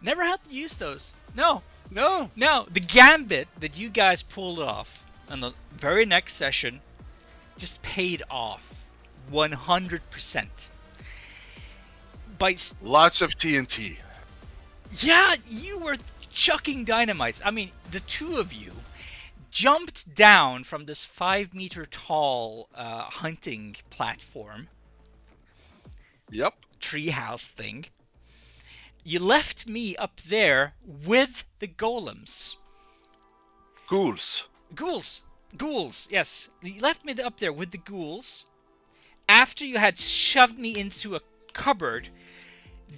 Never had to use those. No. The gambit that you guys pulled off on the very next session just paid off 100%. Lots of TNT. Yeah, you were chucking dynamites. I mean, the two of you jumped down from this 5-meter tall hunting platform. Yep. Treehouse thing. You left me up there with the golems. Ghouls, yes. You left me up there with the ghouls after you had shoved me into a cupboard,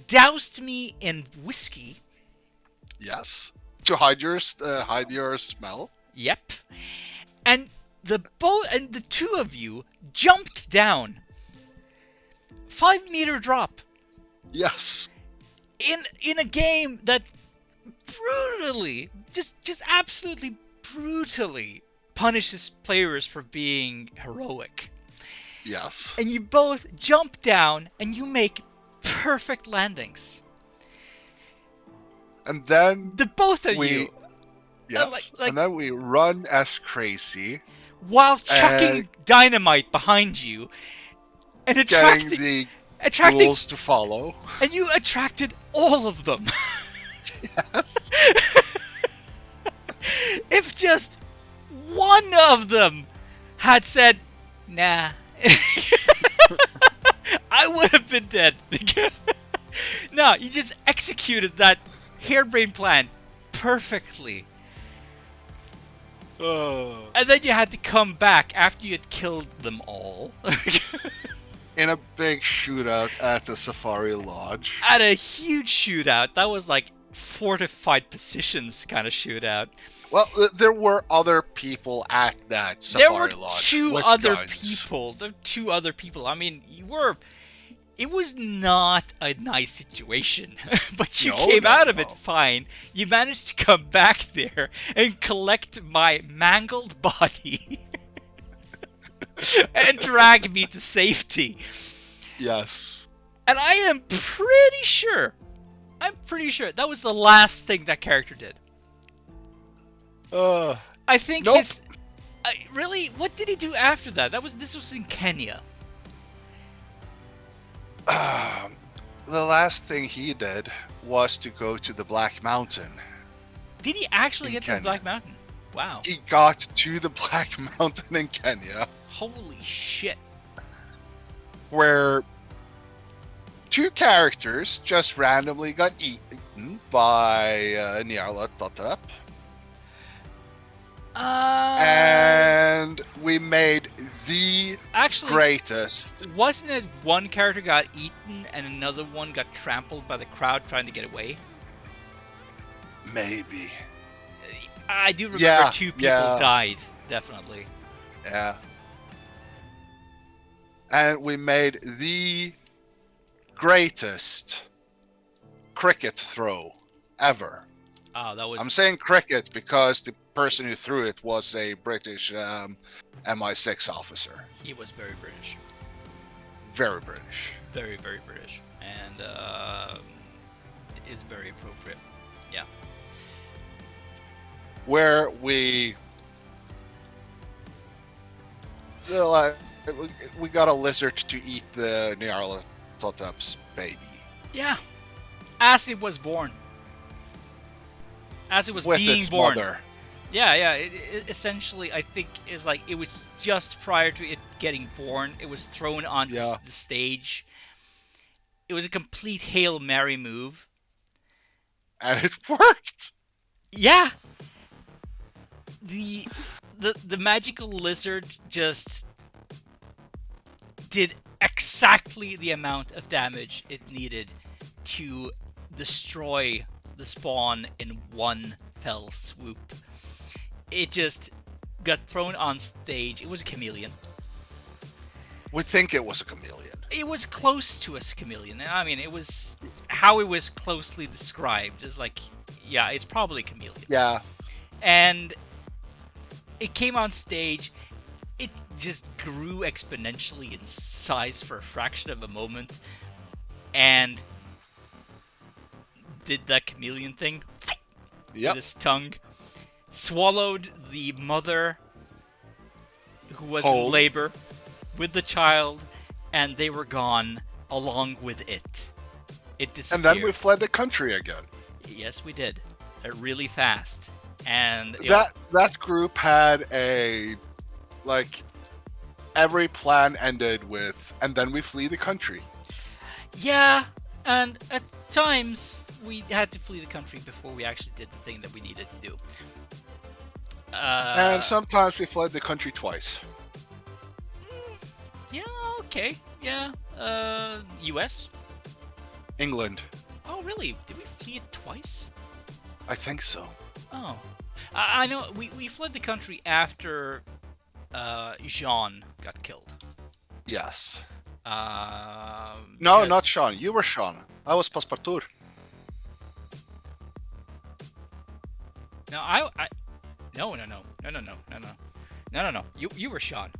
doused me in whiskey. Yes. To hide your smell. Yep. And the two of you jumped down. 5-meter drop. Yes. In a game that brutally, just absolutely brutally punishes players for being heroic. Yes. And you both jump down and you make perfect landings. And then the both of you. Yes. And then we run as crazy while chucking dynamite behind you and attracting the ghouls to follow. And you attracted all of them. Yes. If just one of them had said, nah, I would have been dead. No, you just executed that harebrained plan perfectly. And then you had to come back after you had killed them all. In a big shootout at the Safari Lodge. At a huge shootout. That was like fortified positions kind of shootout. Well, there were other people at that Safari Lodge. There were two other people. I mean, it was not a nice situation, but you came out of it fine. You managed to come back there and collect my mangled body and drag me to safety. Yes. And I am pretty sure that was the last thing that character did. I think really, what did he do after that? This was in Kenya. The last thing he did was to go to the Black Mountain. Did he actually get to the Black Mountain? Wow. He got to the Black Mountain in Kenya. Holy shit. Where two characters just randomly got by Nyarlathotep. Uh, And we made the actually, greatest. wasn't it one character got eaten and another one got trampled by the crowd trying to get away? Maybe. I do remember Yeah, 2 people yeah, died, definitely. yeah. And we made the greatest cricket throw ever. Oh, that I'm was... saying cricket because the person who threw it was a British MI6 officer. He was very British. Very British. Very, very British. And is very appropriate. Yeah. Where we like we got a lizard to eat the Nyarlathotep's baby. Yeah. As it was born. As it was With being its born. mother. Yeah, yeah. It essentially, I think, is like it was just prior to it getting born. It was thrown onto Yeah. the stage. It was a complete Hail Mary move. And it worked. Yeah. The the magical lizard just did exactly the amount of damage it needed to destroy the spawn in one fell swoop. It just got thrown on stage. It was a chameleon. We think it was a chameleon. It was close to a chameleon. I mean, it was how it was closely described. Is like, yeah, it's probably a chameleon. Yeah. And it came on stage. It just grew exponentially in size for a fraction of a moment, and did that chameleon thing Yep. with his tongue, swallowed the mother who was in Whole. labor with the child, and they were gone along with it. It disappeared. And then we fled the country again. Yes, we did. Really fast. And that group had a like every plan ended with and then we flee the country. Yeah, and at times we had to flee the country before we actually did the thing that we needed to do. And sometimes we fled the country twice. Yeah, okay. Yeah. US? England. Oh, really? Did we flee it twice? I think so. Oh. I know we fled the country after Jean got killed. Yes. No, No, not Sean. You were Sean. I was Passepartout. No, no. You were Sean.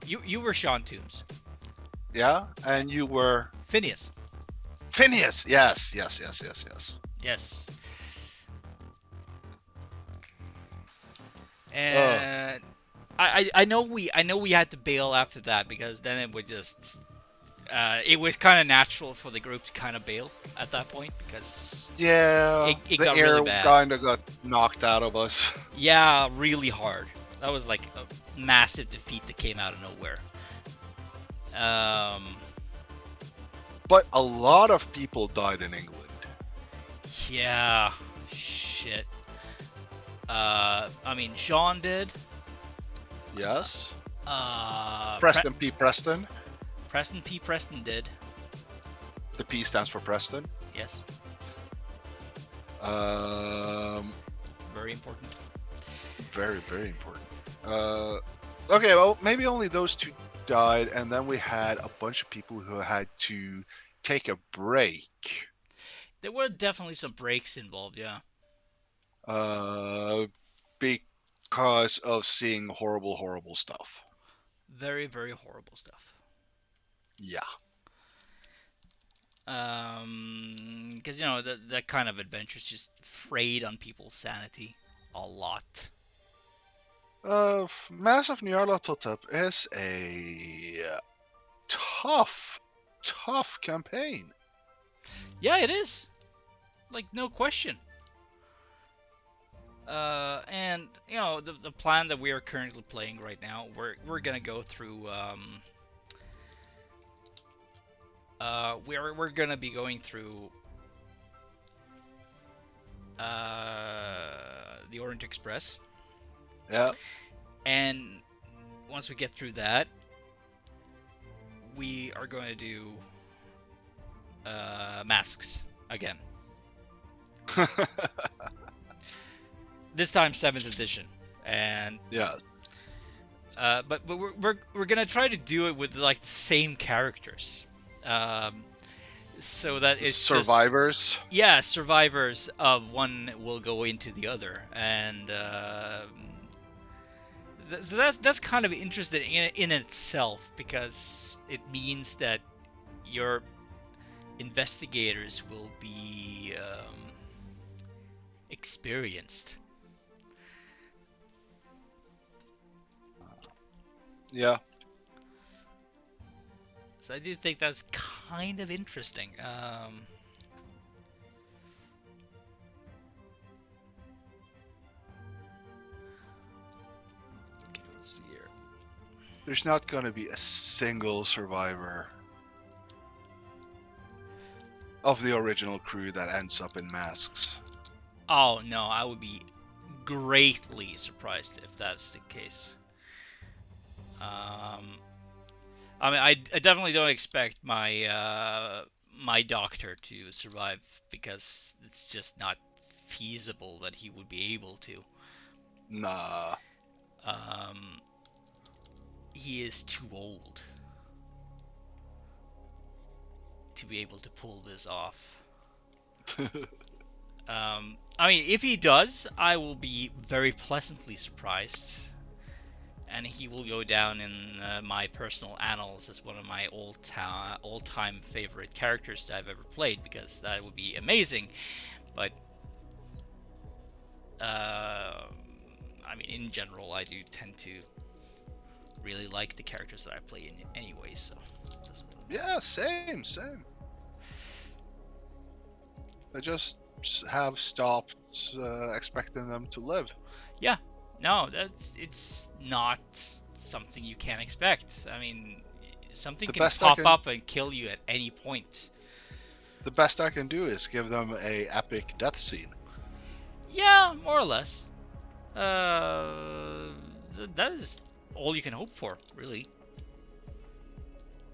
You were Sean Toombs. Yeah, and you were Phineas. Phineas. Yes. Yes. And I know we had to bail after that because then it would just it was kind of natural for the group to kind of bail at that point because yeah, it the got air really bad. kind of got knocked out of us. Yeah, really hard. That was like a massive defeat that came out of nowhere. But a lot of people died in England. Yeah, shit. I mean, Sean did. Yes. Preston Preston. Preston did. The P stands for Preston. Yes. Very important. Very, very important. Okay, well, maybe only those two died, and then we had a bunch of people who had to take a break. There were definitely some breaks involved, yeah. Because of seeing horrible, horrible stuff. Very, very horrible stuff. Yeah. Because you know that kind of adventures just frayed on people's sanity a lot. Mass of Nyarlathotep is a tough campaign. Yeah, it is. Like, no question. And you know the plan that we are currently playing right now, we're gonna go through. We're gonna be going through the Orange Express, Yeah. and once we get through that, we are going to do masks again. This time 7th edition, and Yes. but we're gonna try to do it with like the same characters, so that it's Survivors. just, yeah, survivors of one will go into the other, and so that's kind of interesting in itself, because it means that your investigators will be experienced. Yeah. So I do think that's kind of interesting. Okay, let's see here. There's not gonna be a single survivor of the original crew that ends up in masks. Oh no, I would be greatly surprised if that's the case. I mean, I definitely don't expect my my doctor to survive, because it's just not feasible that he would be able to. Nah. Um, he is too old to be able to pull this off. I mean, if he does, I will be very pleasantly surprised, and he will go down in my personal annals as one of my all-time favorite characters that I've ever played, because that would be amazing. But I mean, in general, I do tend to really like the characters that I play in anyway, so it doesn't really matter. Yeah, same. I just have stopped expecting them to live. Yeah, no, it's not something you can expect. I mean, something The can best I pop can up and kill you at any point. the best I can do is give them a epic death scene. Yeah, more or less. That is all you can hope for, really.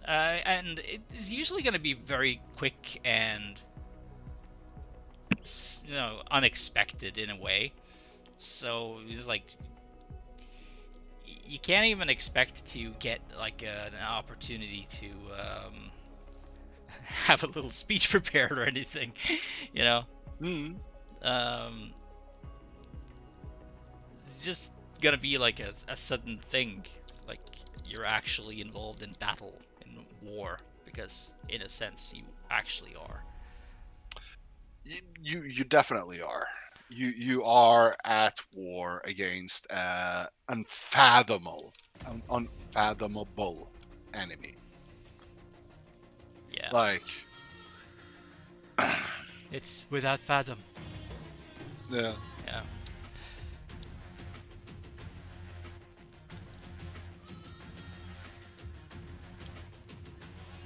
And it is usually going to be very quick and, unexpected in a way. So it's like you can't even expect to get like an opportunity to have a little speech prepared or anything, you know. Mm. Um, it's just gonna be like a sudden thing, like you're actually involved in battle, in war, because in a sense you actually are. You definitely are. You are at war against an unfathomable enemy. Yeah, Like, it's without fathom. yeah, Yeah.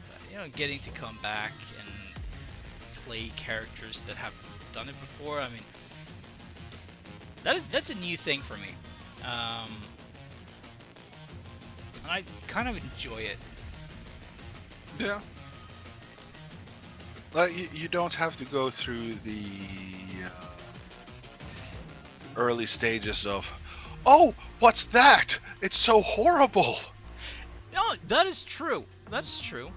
But, getting to come back and play characters that have done it before, I mean, that's a new thing for me. And I kind of enjoy it. yeah. Like you don't have to go through the early stages of, oh, what's that? It's so horrible. No, that is true. That's true.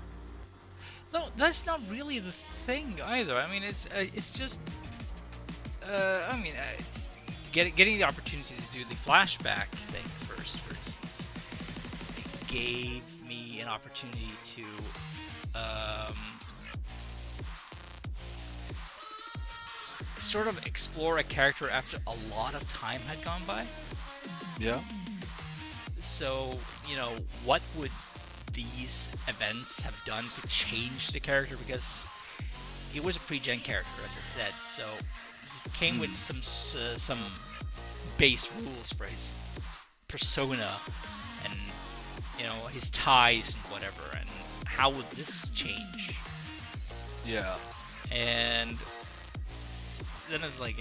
No, that's not really the thing either. I mean, it's just, I mean, getting the opportunity to do the flashback thing first, for instance, gave me an opportunity to, sort of explore a character after a lot of time had gone by. Yeah. So, what would these events have done to change the character? Because it was a pre-gen character, as I said, so he came with some base rules for his persona and his ties and whatever. And how would this change? Yeah. And then it's like,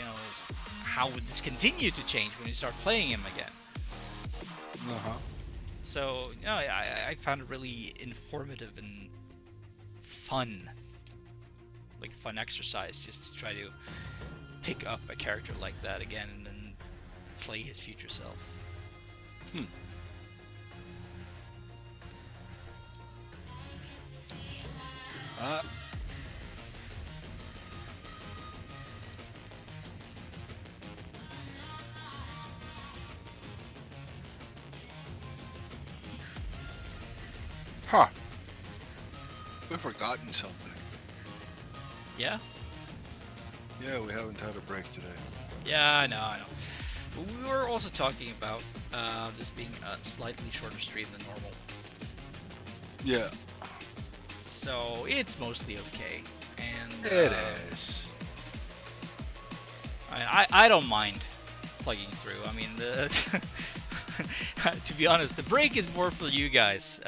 how would this continue to change when you start playing him again? Uh-huh. So, I found it really informative and fun. Like a fun exercise just to try to pick up a character like that again and then play his future self. Huh. We've forgotten something. Yeah? Yeah, we haven't had a break today. Yeah, I know. But we were also talking about this being a slightly shorter stream than normal. Yeah. So it's mostly okay. And It is. I don't mind plugging through. I mean, to be honest, the break is more for you guys.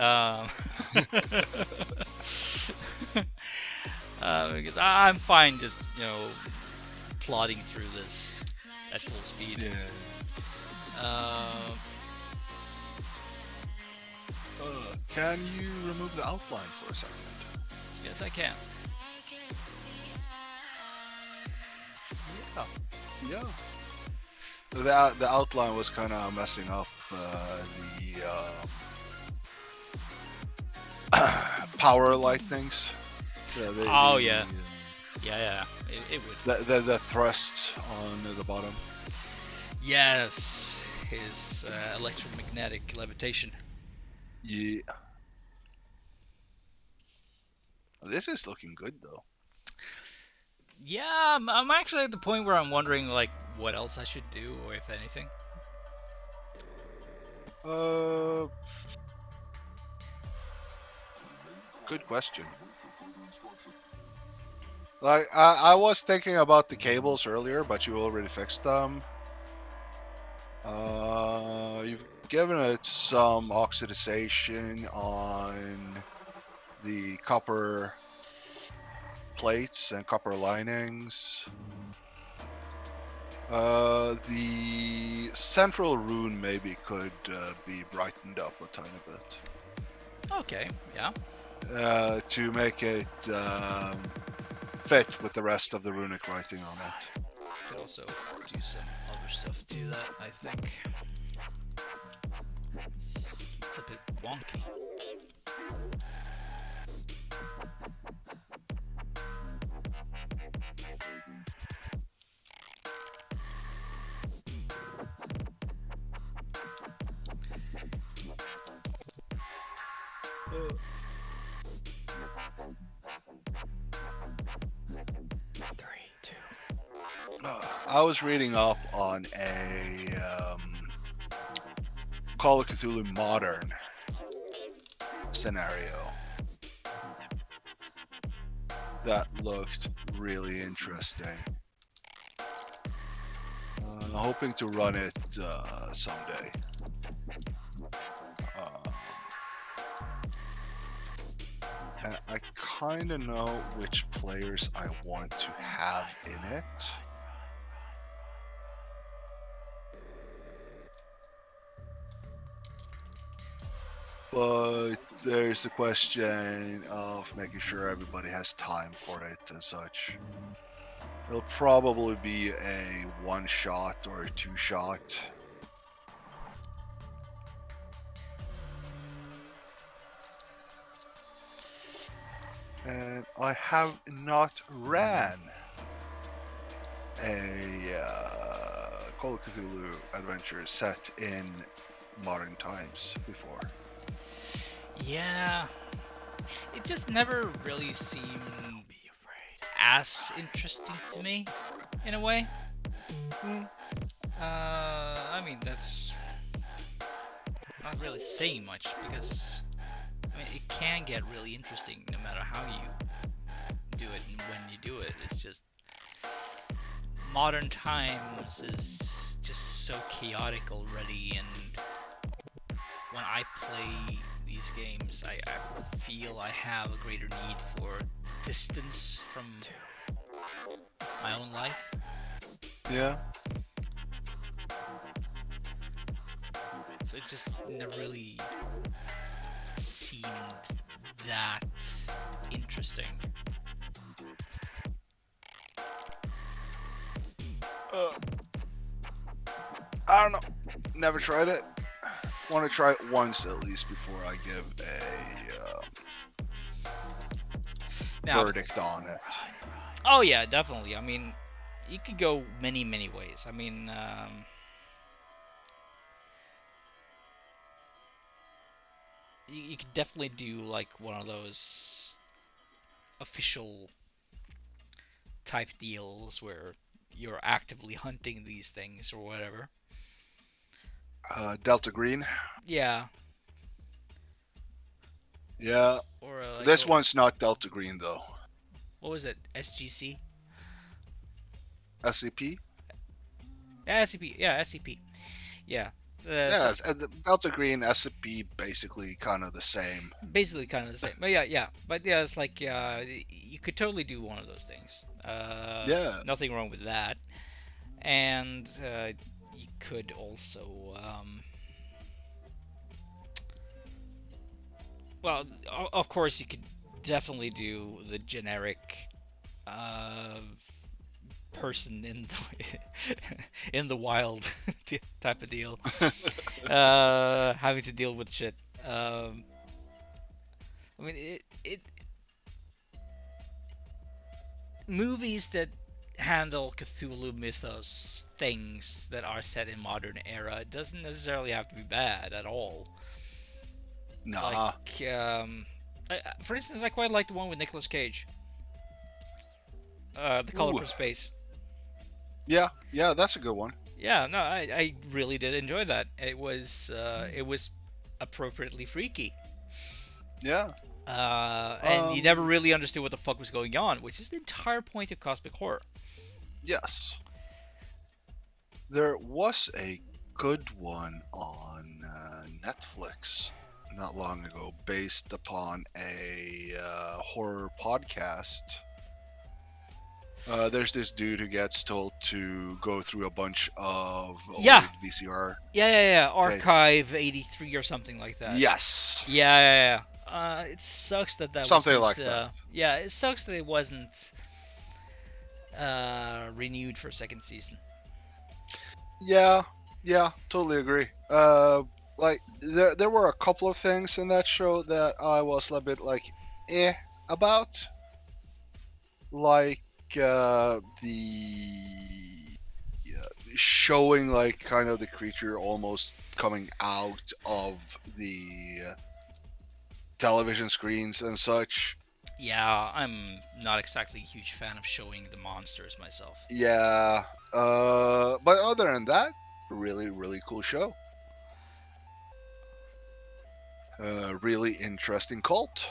Because I'm fine just, plodding through this at full speed. Yeah. Can you remove the outline for a second? Yes, I can. Yeah. The outline was kind of messing up the power lightnings. So Yeah. Yeah. It would. The thrust on the bottom. Yes, his electromagnetic levitation. Yeah. This is looking good though. Yeah, I'm actually at the point where I'm wondering like what else I should do, or if anything. Good question. Like I was thinking about the cables earlier, but you already fixed them. You've given it some oxidization on the copper plates and copper linings. The central rune maybe could be brightened up a tiny bit. Okay, yeah. To make it fit with the rest of the runic writing on it. Could also do some other stuff to that, I think. It's a bit wonky. I was reading up on a Call of Chtulhu modern scenario that looked really interesting. Hoping to run it someday. I kind of know which players I want to have in it. But there's the question of making sure everybody has time for it and such. It'll probably be a one-shot or a two-shot. And I have not ran a Call of Chtulhu adventure set in modern times before. Yeah, it just never really seemed as interesting to me, in a way. I mean, that's not really saying much, because I mean, it can get really interesting no matter how you do it and when you do it. It's just modern times is just so chaotic already, and when I play these games, I feel I have a greater need for distance from my own life. Yeah. So it just never really seemed that interesting. Uh, I don't know. Never tried it. Want to try it once at least before I give a Now, verdict on it. oh yeah, definitely. I mean, you could go many ways. I mean, you could definitely do like one of those official type deals where you're actively hunting these things or whatever. Delta Green. Yeah, Yeah. or like This one's not Delta Green though. what was it? SGC? SCP. Yeah, SCP. Yeah, SCP. Yeah. So Yeah, the Delta Green SCP basically kind of the same. basically kind of the same. But yeah. But yeah, it's like you could totally do one of those things. Yeah. Nothing wrong with that. And you could also, well, of course, you could definitely do the generic uh, person in the in the wild type of deal, having to deal with shit. I mean, it movies that handle Cthulhu mythos things that are set in modern era, it doesn't necessarily have to be bad at all. Nah. Like, for instance, I quite like the one with Nicolas Cage, The Color Ooh. for Space. Yeah. Yeah, that's a good one. Yeah, no, I really did enjoy that. It was appropriately freaky. Yeah. And you never really understood what the fuck was going on, which is the entire point of cosmic horror. Yes. There was a good one on Netflix not long ago based upon a horror podcast. There's this dude who gets told to go through a bunch of Yeah, old VCR yeah. tape. Archive 83 or something like that. Yes. Yeah. It sucks that that Something wasn't. like that. Yeah, it sucks that it wasn't renewed for a second season. Yeah. Yeah, totally agree. Like there were a couple of things in that show that I was a bit like about. Like the showing like kind of the creature almost coming out of the television screens and such. Yeah, I'm not exactly a huge fan of showing the monsters myself. Yeah, but other than that, really cool show. Really interesting cult.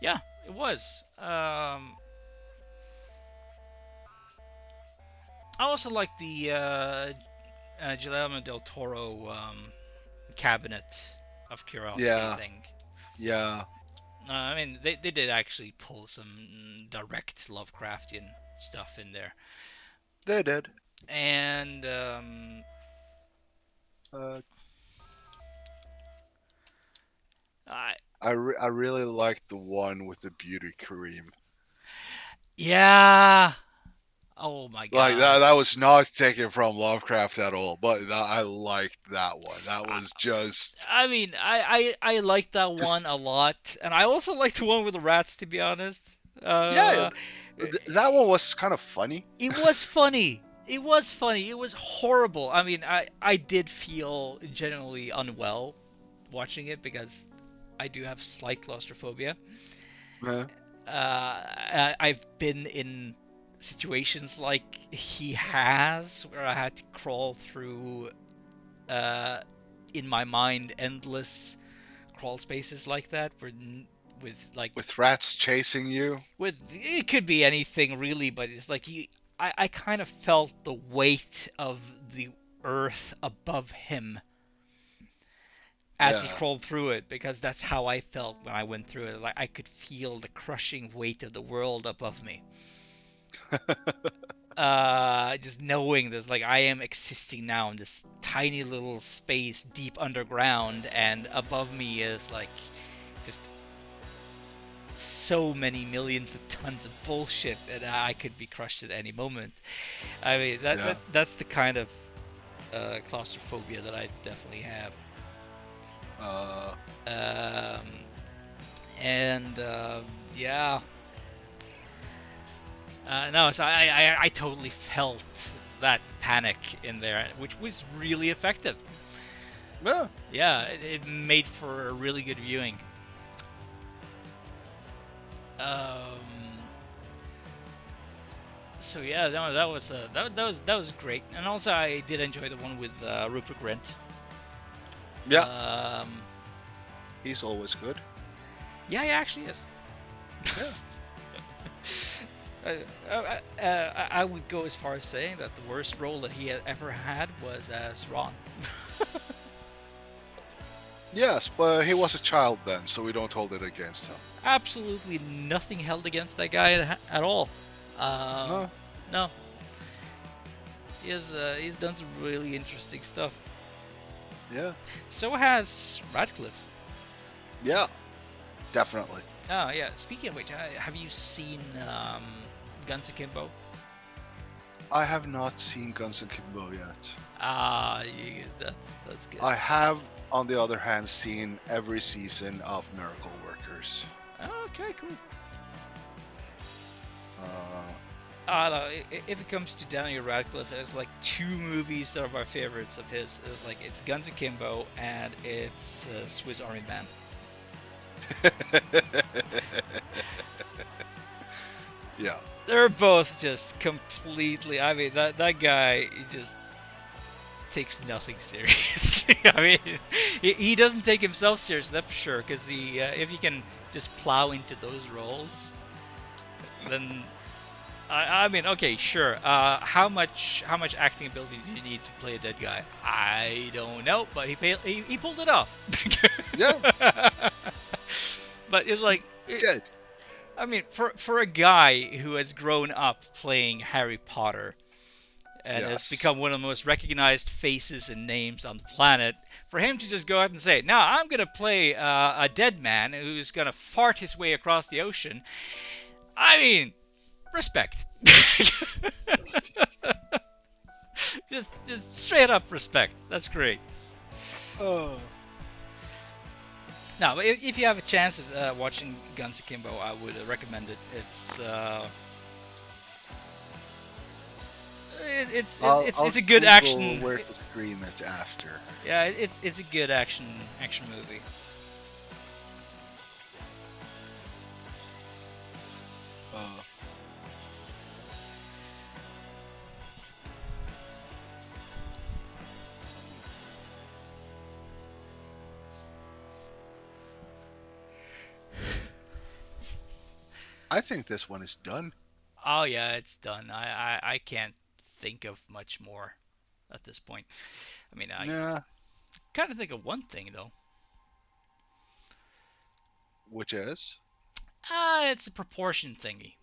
Yeah, it was. I also like the Guillermo del Toro cabinet of curiosity Yeah, thing. yeah, I mean, they did actually pull some direct Lovecraftian stuff in there, they did. and Uh, I I really liked the one with the beauty cream. yeah. Oh my Like god. that was not taken from Lovecraft at all, but I liked that one. That I, was just I mean, I like that just one a lot, and I also like the one with the rats. To be honest, yeah, uh, that one was kind of funny. it was funny. It was funny. It was horrible. I mean, I did feel genuinely unwell watching it because I do have slight claustrophobia. Yeah. I've been in situations like he has, where I had to crawl through, uh, in my mind, endless crawl spaces like that, with like With rats chasing you. with it could be anything really, but it's like I kind of felt the weight of the earth above him as he Yeah. crawled through it, because that's how I felt when I went through it. Like I could feel the crushing weight of the world above me. just knowing this, like, I am existing now in this tiny little space deep underground, and above me is like just so many millions of tons of bullshit that I could be crushed at any moment. I mean, Yeah. that's the kind of claustrophobia that I definitely have. Um, and yeah, no, so I totally felt that panic in there, which was really effective. Yeah. Yeah, it made for a really good viewing. Um, so yeah, no, that was great, and also I did enjoy the one with Rupert Grint. Yeah. Um, He's always good. yeah, he actually is. Yeah. I would go as far as saying that the worst role that he had ever had was as Ron. Yes, but he was a child then, so we don't hold it against him. Absolutely nothing held against that guy at all. Um, No. no, he's done some really interesting stuff. Yeah. So has Radcliffe. Yeah. Definitely. Oh yeah. Speaking of which, have you seen Guns Akimbo? I have not seen Guns Akimbo yet. That's good. I have, on the other hand, seen every season of Miracle Workers. Okay, cool. Uh, If it comes to Daniel Radcliffe, there's like two movies that are my favorites of his. It's Guns Akimbo and it's Swiss Army Man. Yeah. They're both just completely. I mean, that guy, he just takes nothing seriously. I mean, he doesn't take himself seriously, that's for sure. Because if he can just plow into those roles, then I mean, okay, sure. How much acting ability do you need to play a dead guy? I don't know, but he pulled it off. Yeah. But it's like, Good. I mean, for a guy who has grown up playing Harry Potter and has Yes. become one of the most recognized faces and names on the planet, for him to just go out and say, "Now I'm gonna play a dead man who's gonna fart his way across the ocean," I mean, respect. just straight up respect. That's great. Oh. Now, if you have a chance of watching Guns Akimbo, I would recommend it. It's a good Google action. where to stream it after. Yeah, it's a good action movie. Uh, I think this one is done. Oh yeah, it's done. I can't think of much more at this point. I mean, I Yeah. kind of think of one thing though. Which is? It's a proportion thingy.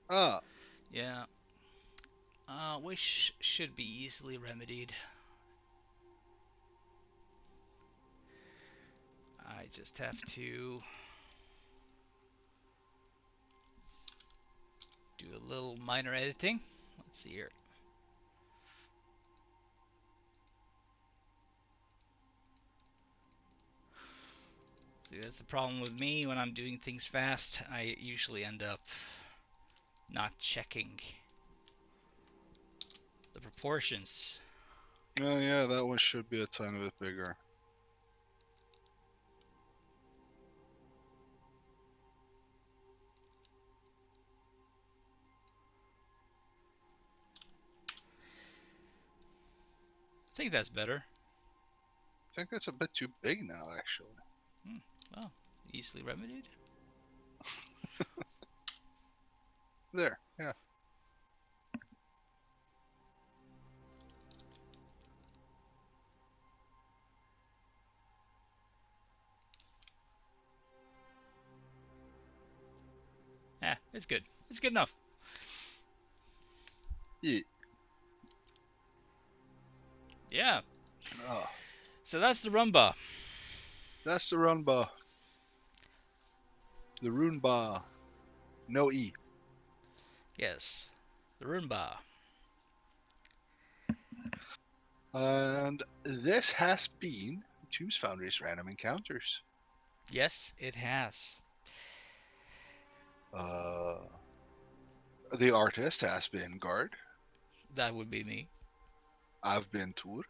Ah. Yeah. Which should be easily remedied. I just have to do a little minor editing. Let's see here. See, that's the problem with me when I'm doing things fast. I usually end up not checking the proportions. Oh yeah, that one should be a tiny bit bigger. I think that's better. I think it's a bit too big now, actually. Well, easily remedied. There. Yeah. Yeah, it's good. It's good enough. Yeah. Yeah. Oh, So that's the rumba. that's the run bar. The rune bar. No E. Yes. The rumba. And this has been Two's Foundry's Random Encounters. Yes, it has. Uh, the artist has been Guard. That would be me. I've been Tur.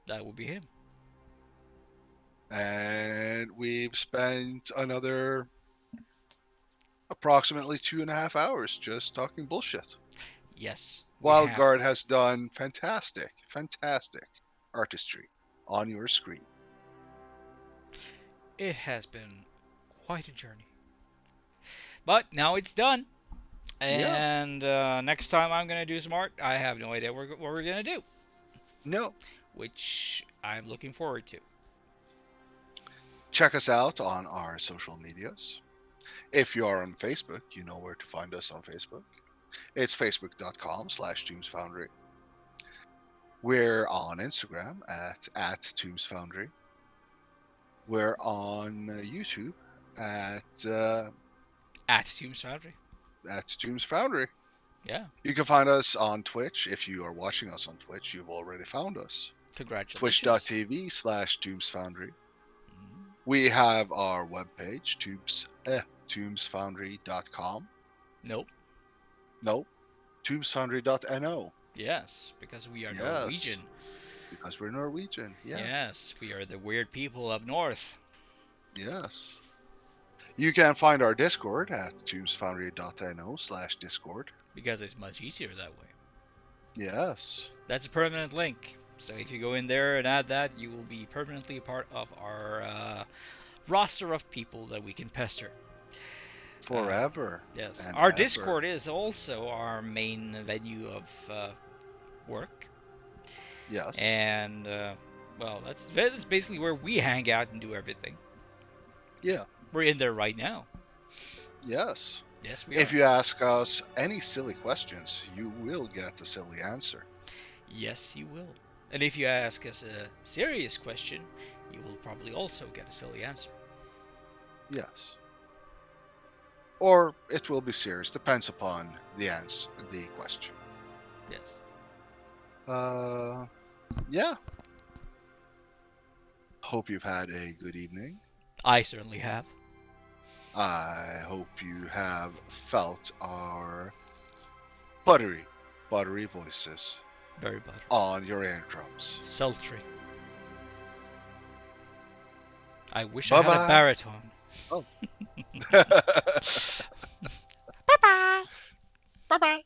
That would be him. And we've spent another approximately 2.5 hours just talking bullshit. Yes, we While have. Guard has done fantastic, fantastic artistry on your screen. It has been quite a journey. But now it's done. Yeah, And next time I'm going to do some art, I have no idea what we're going to do. no. Which I'm looking forward to. Check us out on our social medias. If you are on Facebook, you know where to find us on Facebook. It's facebook.com/TombsFoundry. We're on Instagram at TombsFoundry. We're on YouTube At Tombs Foundry. at TombsFoundry. Yeah. You can find us on Twitch. If you are watching us on Twitch, you've already found us. Congratulations. Twitch.tv/TombsFoundry. Mm, We have our webpage, tombsfoundry.com. nope. No, tombsfoundry.no. Yes, because we are Yes, Norwegian. because we're Norwegian. Yeah, Yes, we are the weird people up north. yes. You can find our Discord at tombsfoundry.no/Discord. Because it's much easier that way. Yes, That's a permanent link. So if you go in there and add that, you will be permanently a part of our roster of people that we can pester. Uh, forever yes, and our ever. Discord is also our main venue of work, Yes, and well, that's basically where we hang out and do everything. yeah, We're in there right now. yes. Yes, we If are. you ask us any silly questions, you will get a silly answer. Yes, you will. And if you ask us a serious question, you will probably also get a silly answer. Yes. Or it will be serious, depends upon the answer, the question. Yes. Uh, yeah. Hope you've had a good evening. I certainly have. I hope you have felt our buttery voices Very buttery. on your eardrums. Sultry. I wish I Bye had a bye. baritone. Oh. Bye bye. Bye bye.